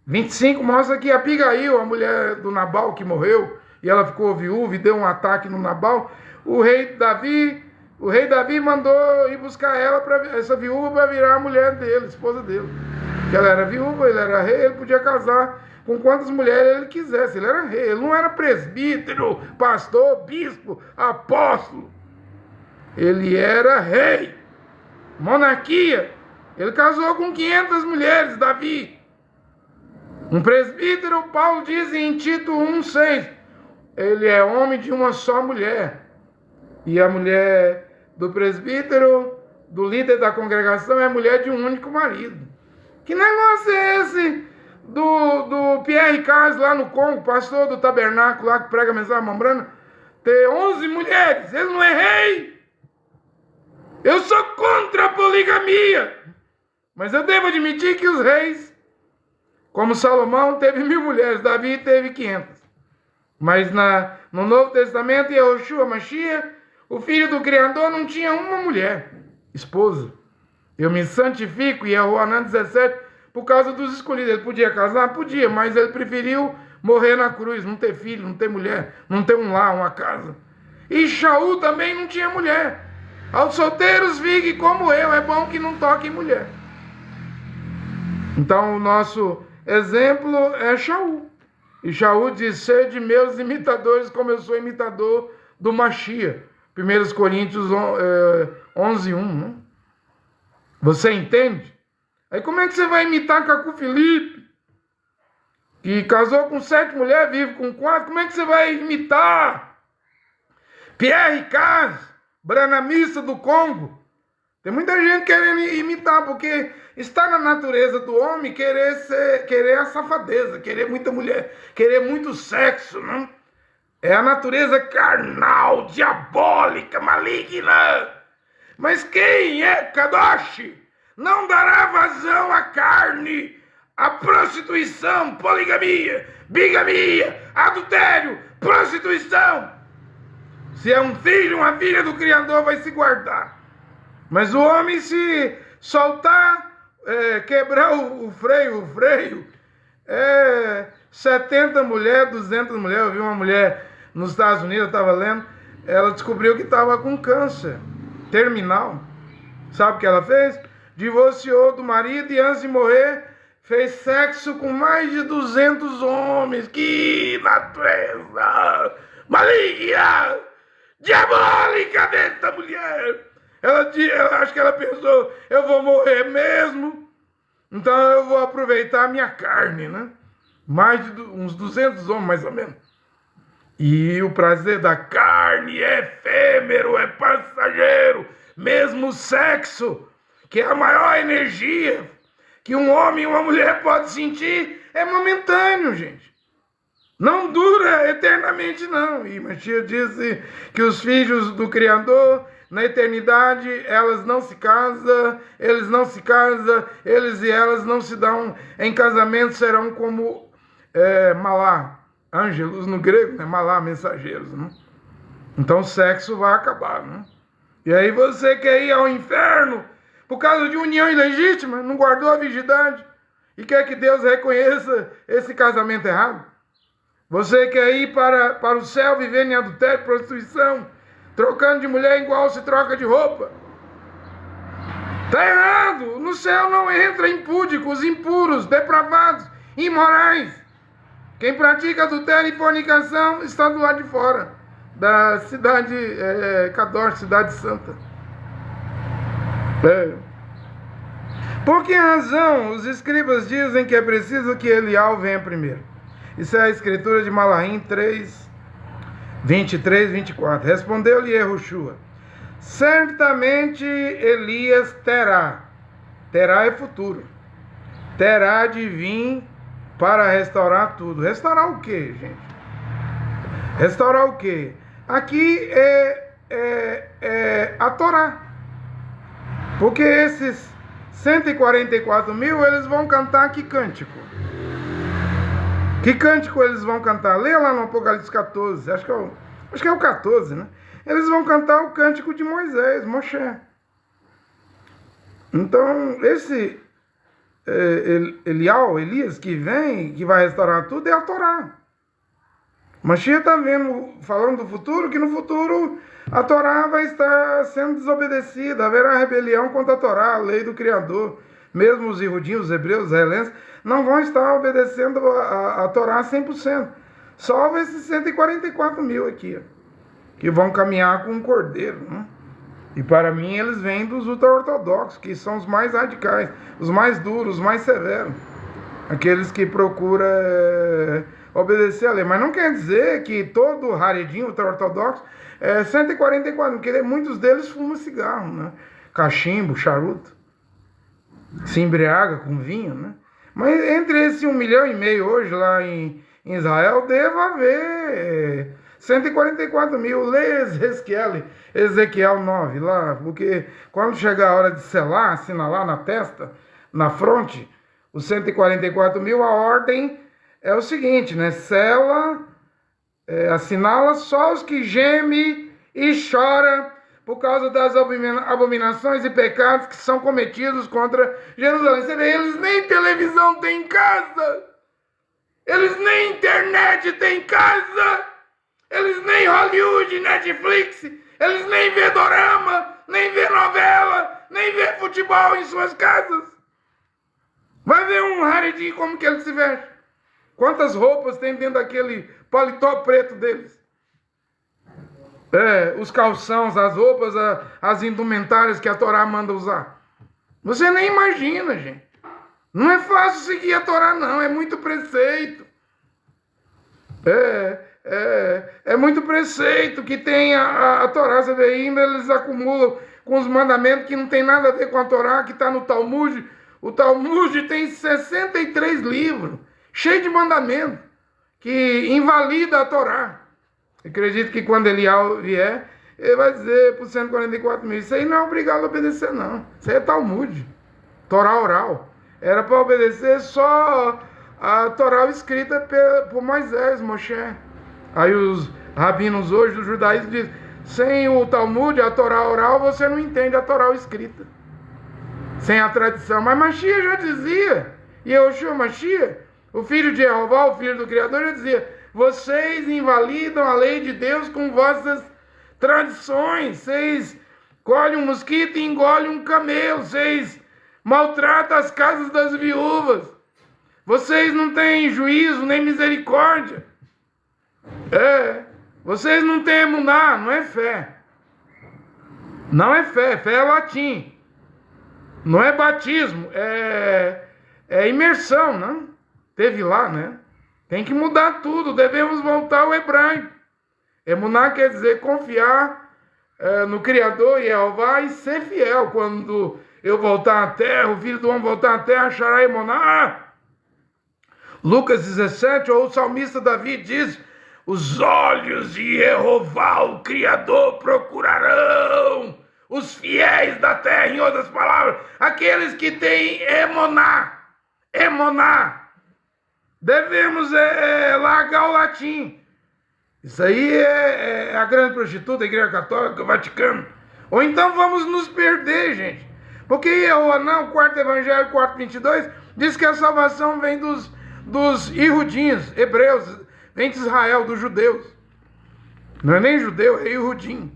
25 mostra que Abigail, a mulher do Nabal que morreu, e ela ficou viúva e deu um ataque no Nabal. O rei Davi mandou ir buscar essa viúva para virar a mulher dele, esposa dele. Porque ela era viúva, ele era rei, ele podia casar com quantas mulheres ele quisesse. Ele era rei, ele não era presbítero, pastor, bispo, apóstolo. Ele era rei. Monarquia. Ele casou com 500 mulheres, Davi. Um presbítero, Paulo diz em Tito 1,6, ele é homem de uma só mulher. E a mulher do presbítero, do líder da congregação, é mulher de um único marido. Que negócio é esse do Pierre Carlos lá no Congo, pastor do tabernáculo lá que prega a mensagem Mambrana, ter 11 mulheres? Ele não é rei? Eu sou contra a poligamia. Mas eu devo admitir que os reis, como Salomão, teve 1000 mulheres, Davi teve 500. Mas no Novo Testamento, Yeshua Mashiach, o filho do Criador, não tinha uma mulher, esposa. Eu me santifico, e Yehoanã 17, por causa dos escolhidos. Ele podia casar? Podia, mas ele preferiu morrer na cruz, não ter filho, não ter mulher, não ter um lar, uma casa. E Shaul também não tinha mulher. Aos solteiros, fique como eu, é bom que não toque em mulher. Então o nosso exemplo é Shaul. E Shaul diz: sede meus imitadores, como eu sou imitador do Mashiach. 1 Coríntios 11:1. Né? Você entende? Aí como é que você vai imitar Cacu Felipe, que casou com 7 mulheres, vive com 4? Como é que você vai imitar Pierre Ricard, branamista do Congo? Tem muita gente querendo imitar, porque está na natureza do homem querer a safadeza, querer muita mulher, querer muito sexo, não? É a natureza carnal, diabólica, maligna. Mas quem é Kadosh não dará vazão à carne, à prostituição, poligamia, bigamia, adultério, prostituição. Se é um filho, uma filha do Criador, vai se guardar. Mas o homem, se soltar, quebrar o freio, 70 mulheres, 200 mulheres. Eu vi uma mulher nos Estados Unidos, eu estava lendo, ela descobriu que estava com câncer terminal. Sabe o que ela fez? Divorciou do marido e antes de morrer, fez sexo com mais de 200 homens. Que natureza maligna, diabólica dessa mulher. Ela acho que ela pensou: eu vou morrer mesmo, então eu vou aproveitar a minha carne, né? Mais de uns 200 homens, mais ou menos. E o prazer da carne é efêmero, é passageiro. Mesmo o sexo, que é a maior energia que um homem e uma mulher podem sentir, é momentâneo, gente. Não dura eternamente, não. E Mashiach disse que os filhos do Criador, na eternidade, elas não se casam, eles não se casam, eles e elas não se dão em casamento, serão como malá, ângelos no grego, né? Malá, mensageiros, né? Então o sexo vai acabar, né? E aí você quer ir ao inferno por causa de união ilegítima, não guardou a virgindade e quer que Deus reconheça esse casamento errado? Você quer ir para o céu vivendo em adultério, prostituição, trocando de mulher igual se troca de roupa? Está errado. No céu não entra impúdicos, impuros, depravados, imorais. Quem pratica adultério e fornicação está do lado de fora da cidade Kadosh, cidade santa. Por que razão os escribas dizem que é preciso que Elial venha primeiro? Isso é a escritura de Malahim 3, 23, 24. Respondeu-lhe Yehoshua: certamente Elias terá é futuro, terá de vir para restaurar tudo. Restaurar o quê, gente? Restaurar o quê? Aqui é a Torá. Porque esses 144 mil, eles vão cantar que cântico? Que cântico eles vão cantar? Leia lá no Apocalipse 14, acho que é o 14, né? Eles vão cantar o cântico de Moisés, Moshe. Então, esse Elias que vem, que vai restaurar tudo, é a Torá. Mashiach está falando do futuro, que no futuro a Torá vai estar sendo desobedecida, haverá rebelião contra a Torá, a lei do Criador. Mesmo os Yehudim, os hebreus, os israelenses, não vão estar obedecendo a Torá 100%. Salvo esses 144 mil aqui, ó, que vão caminhar com um cordeiro. Né? E para mim eles vêm dos ultra-ortodoxos, que são os mais radicais, os mais duros, os mais severos. Aqueles que procuram obedecer a lei. Mas não quer dizer que todo Haredim, ultra-ortodoxo, 144, porque muitos deles fumam cigarro, né? Cachimbo, charuto, se embriaga com vinho, né? Mas entre esse 1,5 milhão hoje lá em Israel, deve haver 144 mil. Leia Ezequiel 9 lá, porque quando chegar a hora de selar, assinalar na testa, na fronte, os 144 mil, a ordem é o seguinte, né? Sela, assinala só os que gemem e choram por causa das abominações e pecados que são cometidos contra Jerusalém. Você vê, eles nem televisão têm em casa. Eles nem internet têm em casa. Eles nem Hollywood, Netflix, eles nem vê dorama, nem vê novela, nem vê futebol em suas casas. Vai ver um Haredi como que ele se veste. Quantas roupas tem dentro daquele paletó preto deles? Os calções, as roupas, as indumentárias que a Torá manda usar. Você nem imagina, gente. Não é fácil seguir a Torá, não. É muito preceito. É muito preceito que tem a Torá. Você vê ainda, eles acumulam com os mandamentos que não tem nada a ver com a Torá, que está no Talmud. O Talmud tem 63 livros, cheio de mandamentos, que invalida a Torá. Eu acredito que quando Elial vier, ele vai dizer para os 144 mil, isso aí não é obrigado a obedecer, não. Isso aí é Talmud, Torá oral. Era para obedecer só a Torá escrita por Moisés, Moshe. Aí os rabinos hoje do judaísmo dizem, sem o Talmud, a Torá oral, você não entende a Torá escrita. Sem a tradição. Mas Mashiach já dizia, e Yehoshua Mashiach, o filho de Jeová, o filho do Criador, já dizia, vocês invalidam a lei de Deus com vossas tradições. Vocês colhem um mosquito e engolem um camelo. Vocês maltratam as casas das viúvas. Vocês não têm juízo nem misericórdia. Vocês não têm emuná, não é fé. Não é fé, fé é latim. Não é batismo, é imersão, não? Teve lá, né? Tem que mudar tudo, devemos voltar ao hebraico. Emuná quer dizer confiar no Criador Jeová e ser fiel. Quando eu voltar à terra, o filho do homem voltar à terra, achará emuná. Lucas 17, ou o salmista Davi diz, os olhos de Jeová, o Criador, procurarão os fiéis da terra, em outras palavras, aqueles que têm emuná. Devemos largar o latim. Isso aí é a grande prostituta, a Igreja Católica, o Vaticano. Ou então vamos nos perder, gente. Porque Yohanan, o quarto evangelho, 4:22, diz que a salvação vem dos Ihudim, hebreus, vem de Israel, dos judeus. Não é nem judeu, é Ihudim.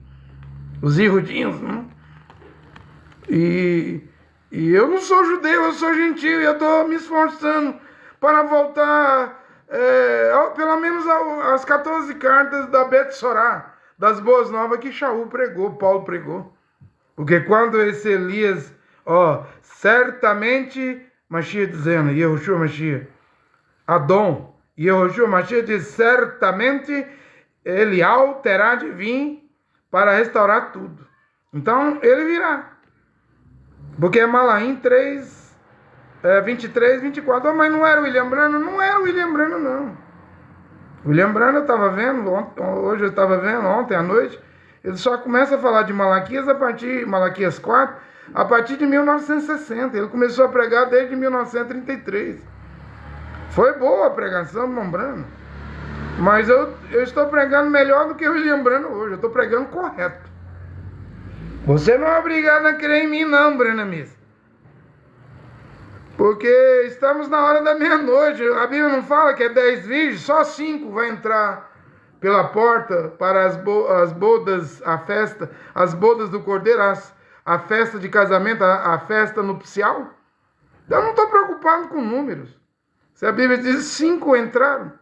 Os Ihudim, né? E eu não sou judeu, eu sou gentil, e eu estou me esforçando para voltar, pelo menos as 14 cartas da Bet Sorá, das Boas Novas que Shaul pregou, Paulo pregou. Porque quando esse Elias, certamente, Mashiach dizendo, Yehoshua Mashiach, Adon, Yehoshua Mashiach diz, certamente Elial terá de vir para restaurar tudo. Então, ele virá. Porque é Malaim 3, 23, 24. Mas não era o William Branham? Não era o William Branham, não. O William Branham eu estava vendo, hoje eu estava vendo, ontem à noite, ele só começa a falar de Malaquias Malaquias 4, a partir de 1960. Ele começou a pregar desde 1933. Foi boa a pregação do William Branham. Mas eu estou pregando melhor do que o William Branham hoje. Eu estou pregando correto. Você não é obrigado a crer em mim, não, Branhamista. Porque estamos na hora da meia-noite. A Bíblia não fala que é 10 virgens, só 5 vai entrar pela porta para as bodas, a festa, as bodas do Cordeiro, a festa de casamento, a festa nupcial. Eu não estou preocupado com números. Se a Bíblia diz 5 entraram,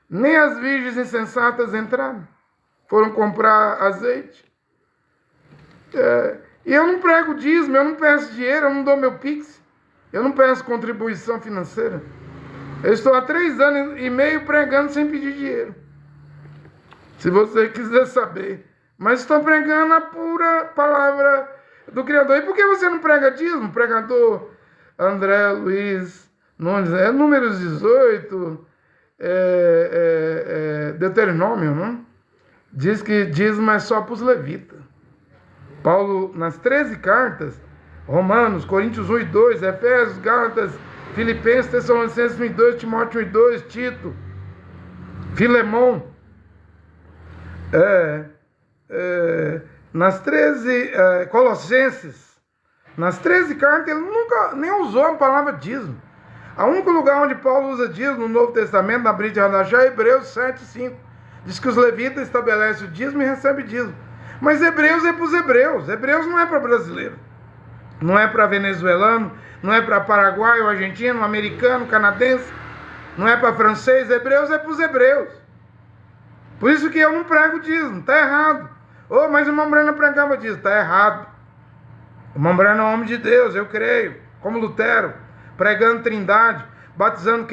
nem as virgens insensatas entraram. Foram comprar azeite. E eu não prego dízimo, eu não peço dinheiro, eu não dou meu pix. Eu não peço contribuição financeira. Eu estou há 3 anos e meio pregando sem pedir dinheiro. Se você quiser saber. Mas estou pregando a pura palavra do Criador. E por que você não prega dízimo? Pregador André Luiz Nunes, Números 18, Deuteronômio, não? Diz que dízimo é só para os levitas. Paulo, nas 13 cartas, Romanos, Coríntios 1 e 2, Efésios, Gálatas, Filipenses, Tessalonicenses 1 e 2, Timóteo 1 e 2, Tito, Filemão, nas 13, Colossenses, nas 13 cartas, ele nunca nem usou a palavra dízimo. O único lugar onde Paulo usa dízimo no Novo Testamento, na Brit Hadashah, é Hebreus 7, 5. Diz que os levitas estabelecem o dízimo e recebem dízimo. Mas Hebreus é para os hebreus. Hebreus não é para brasileiro. Não é para venezuelano, não é para paraguaio, argentino, americano, canadense. Não é para francês. Hebreus é para os hebreus. Por isso que eu não prego dízimo. Está errado. Oh, mas o irmão Breno pregava dízimo. Está errado. O irmão Breno é um homem de Deus, eu creio. Como Lutero. Pregando trindade. Batizando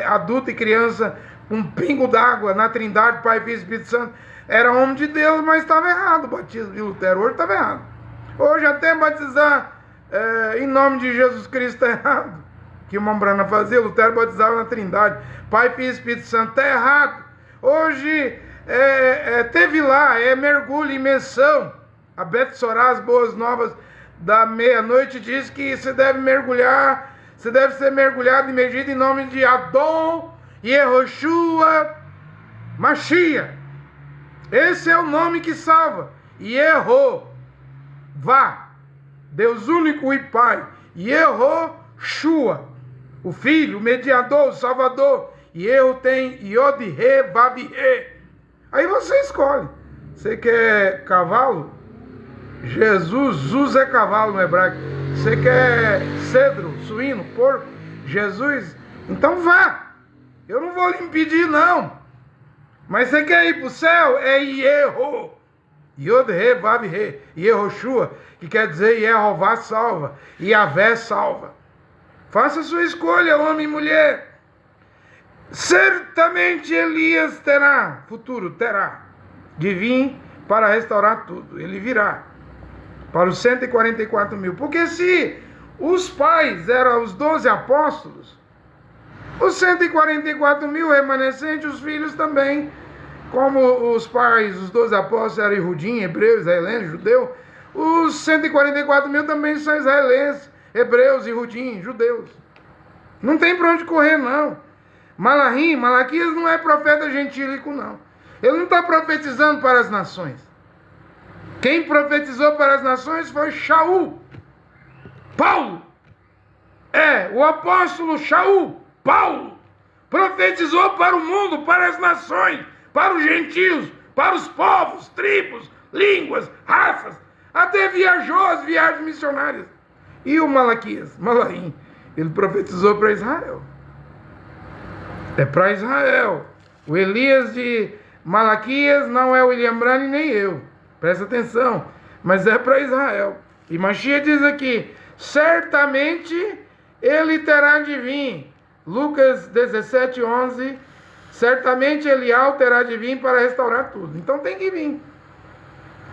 adulto e criança um pingo d'água na trindade, Pai, Filho e Espírito Santo. Era homem de Deus, mas estava errado o batismo de Lutero. Hoje estava errado. Hoje até batizar em nome de Jesus Cristo está errado. Que o irmão Brana fazia, Lutero batizava na trindade, Pai, Filho e Espírito Santo. Está errado. Hoje teve lá, mergulho, imersão. A Beth Sorá, as boas novas da meia-noite, diz que você deve mergulhar, você deve ser mergulhado, imergido em nome de Adon Yehoshua Mashiach. Esse é o nome que salva. Yehová, Deus único e Pai. Yehoshua, o Filho, o mediador, o Salvador. Yeho tem Yod, Re, Vav, Re. Aí você escolhe. Você quer cavalo? Jesus, Zuz é cavalo no hebraico. Você quer cedro, suíno, porco? Jesus, então vá. Eu não vou lhe impedir, não. Mas você quer ir para o céu? É Yeho. Yod, Re, Vav, Re. Yehoshua, que quer dizer Yehová salva. Yahvé salva. Faça a sua escolha, homem e mulher. Certamente Elias terá, futuro terá, de vir para restaurar tudo. Ele virá para os 144 mil. Porque se os pais eram os 12 apóstolos, os 144 mil remanescentes, os filhos também, como os pais, os 12 apóstolos eram Ihudim, hebreus, israelenses, judeu, os 144 mil também são israelenses, hebreus, Ihudim, judeus. Não tem para onde correr, não. Malaquias não é profeta gentílico, não. Ele não está profetizando para as nações. Quem profetizou para as nações foi Shaul. Paulo. O apóstolo Shaul, Paulo, profetizou para o mundo, para as nações, para os gentios, para os povos, tribos, línguas, raças. Até viajou as viagens missionárias. E o Malaquias, Malahim, ele profetizou para Israel. É para Israel. O Elias de Malaquias não é o William Brani nem eu. Presta atenção. Mas é para Israel. E Mashiach diz aqui, certamente ele terá de vir. Lucas 17, 11. Certamente Elial terá de vir para restaurar tudo. Então tem que vir.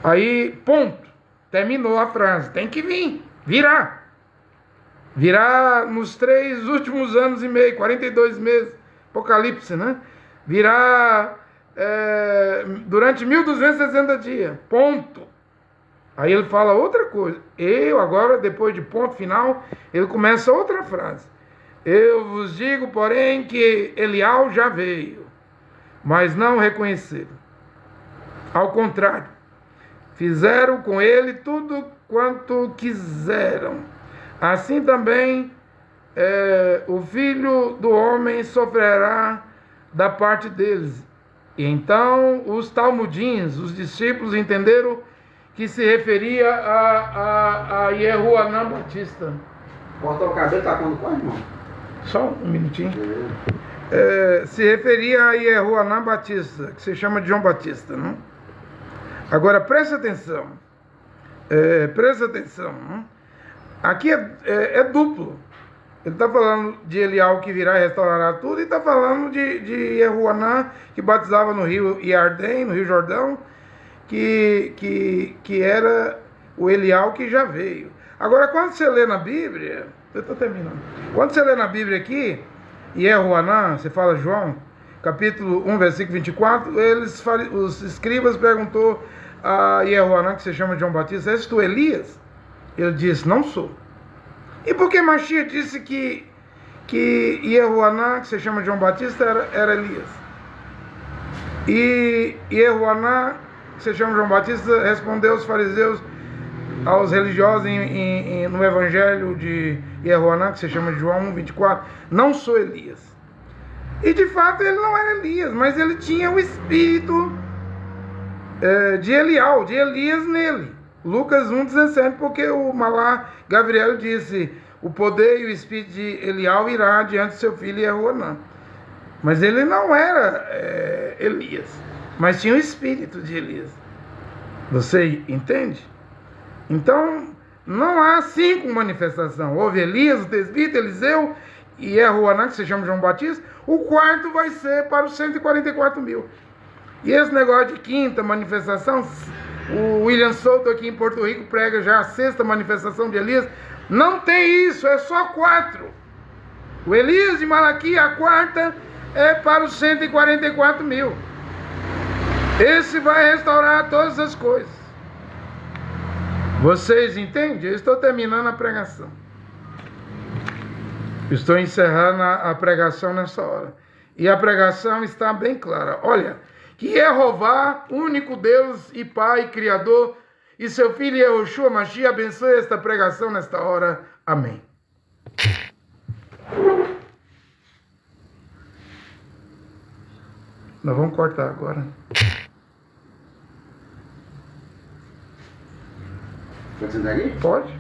Aí, ponto. Terminou a frase. Tem que vir. Virá. Virá nos 3 últimos anos e meio, 42 meses. Apocalipse, né? Virá durante 1260 dias. Ponto. Aí ele fala outra coisa. Eu agora, depois de ponto final, ele começa outra frase. Eu vos digo, porém, que Elial já veio, mas não reconheceram. Ao contrário, fizeram com ele tudo quanto quiseram. Assim também o Filho do Homem sofrerá da parte deles. E então os talmudins, os discípulos, entenderam que se referia a Yehoanã Batista. Corta o cabelo, tá quando quase, irmão? Só um minutinho. Se referia a Yehoanã Batista, que se chama de João Batista, não? Agora presta atenção. Presta atenção. Não? Aqui é duplo. Ele está falando de Elial que virá e restaurará tudo, e está falando de Yehoanã, que batizava no rio Iardém, no rio Jordão, que era o Elial que já veio. Agora, quando você lê na Bíblia, eu estou terminando. Quando você lê na Bíblia aqui, Yehoanã, você fala João, capítulo 1, versículo 24, os escribas perguntou a Yehoanã, que se chama de João Batista, és tu Elias? Ele disse, não sou. E por que Mashiach disse que Yehoanã, que se chama João Batista, era Elias? E Yehoanã, que se chama João Batista, respondeu aos fariseus, aos religiosos no evangelho de Yehoanã, que se chama de João 1, 24, não sou Elias. E de fato ele não era Elias, mas ele tinha o espírito de Elial, de Elias nele. Lucas 1,17, porque o Malá Gabriel disse: o poder e o espírito de Elial irá diante do seu filho Jehoanã. Mas ele não era Elias, mas tinha o espírito de Elias. Você entende? Então, não há 5 manifestações. Houve Elias, o Tesbita, Eliseu e Jehoanã, que se chama João Batista. O quarto vai ser para os 144 mil. E esse negócio de quinta manifestação, o William Souto aqui em Porto Rico prega já a 6ª manifestação de Elias. Não tem isso, é só 4. O Elias de Malaquias, a 4ª, é para os 144 mil. Esse vai restaurar todas as coisas. Vocês entendem? Eu estou terminando a pregação. Estou encerrando a pregação nessa hora. E a pregação está bem clara. Olha, que Jeová, único Deus e Pai, Criador, e seu Filho Yahushua Mashiach abençoe esta pregação nesta hora. Amém. Nós vamos cortar agora. Pode sentar aqui? Pode.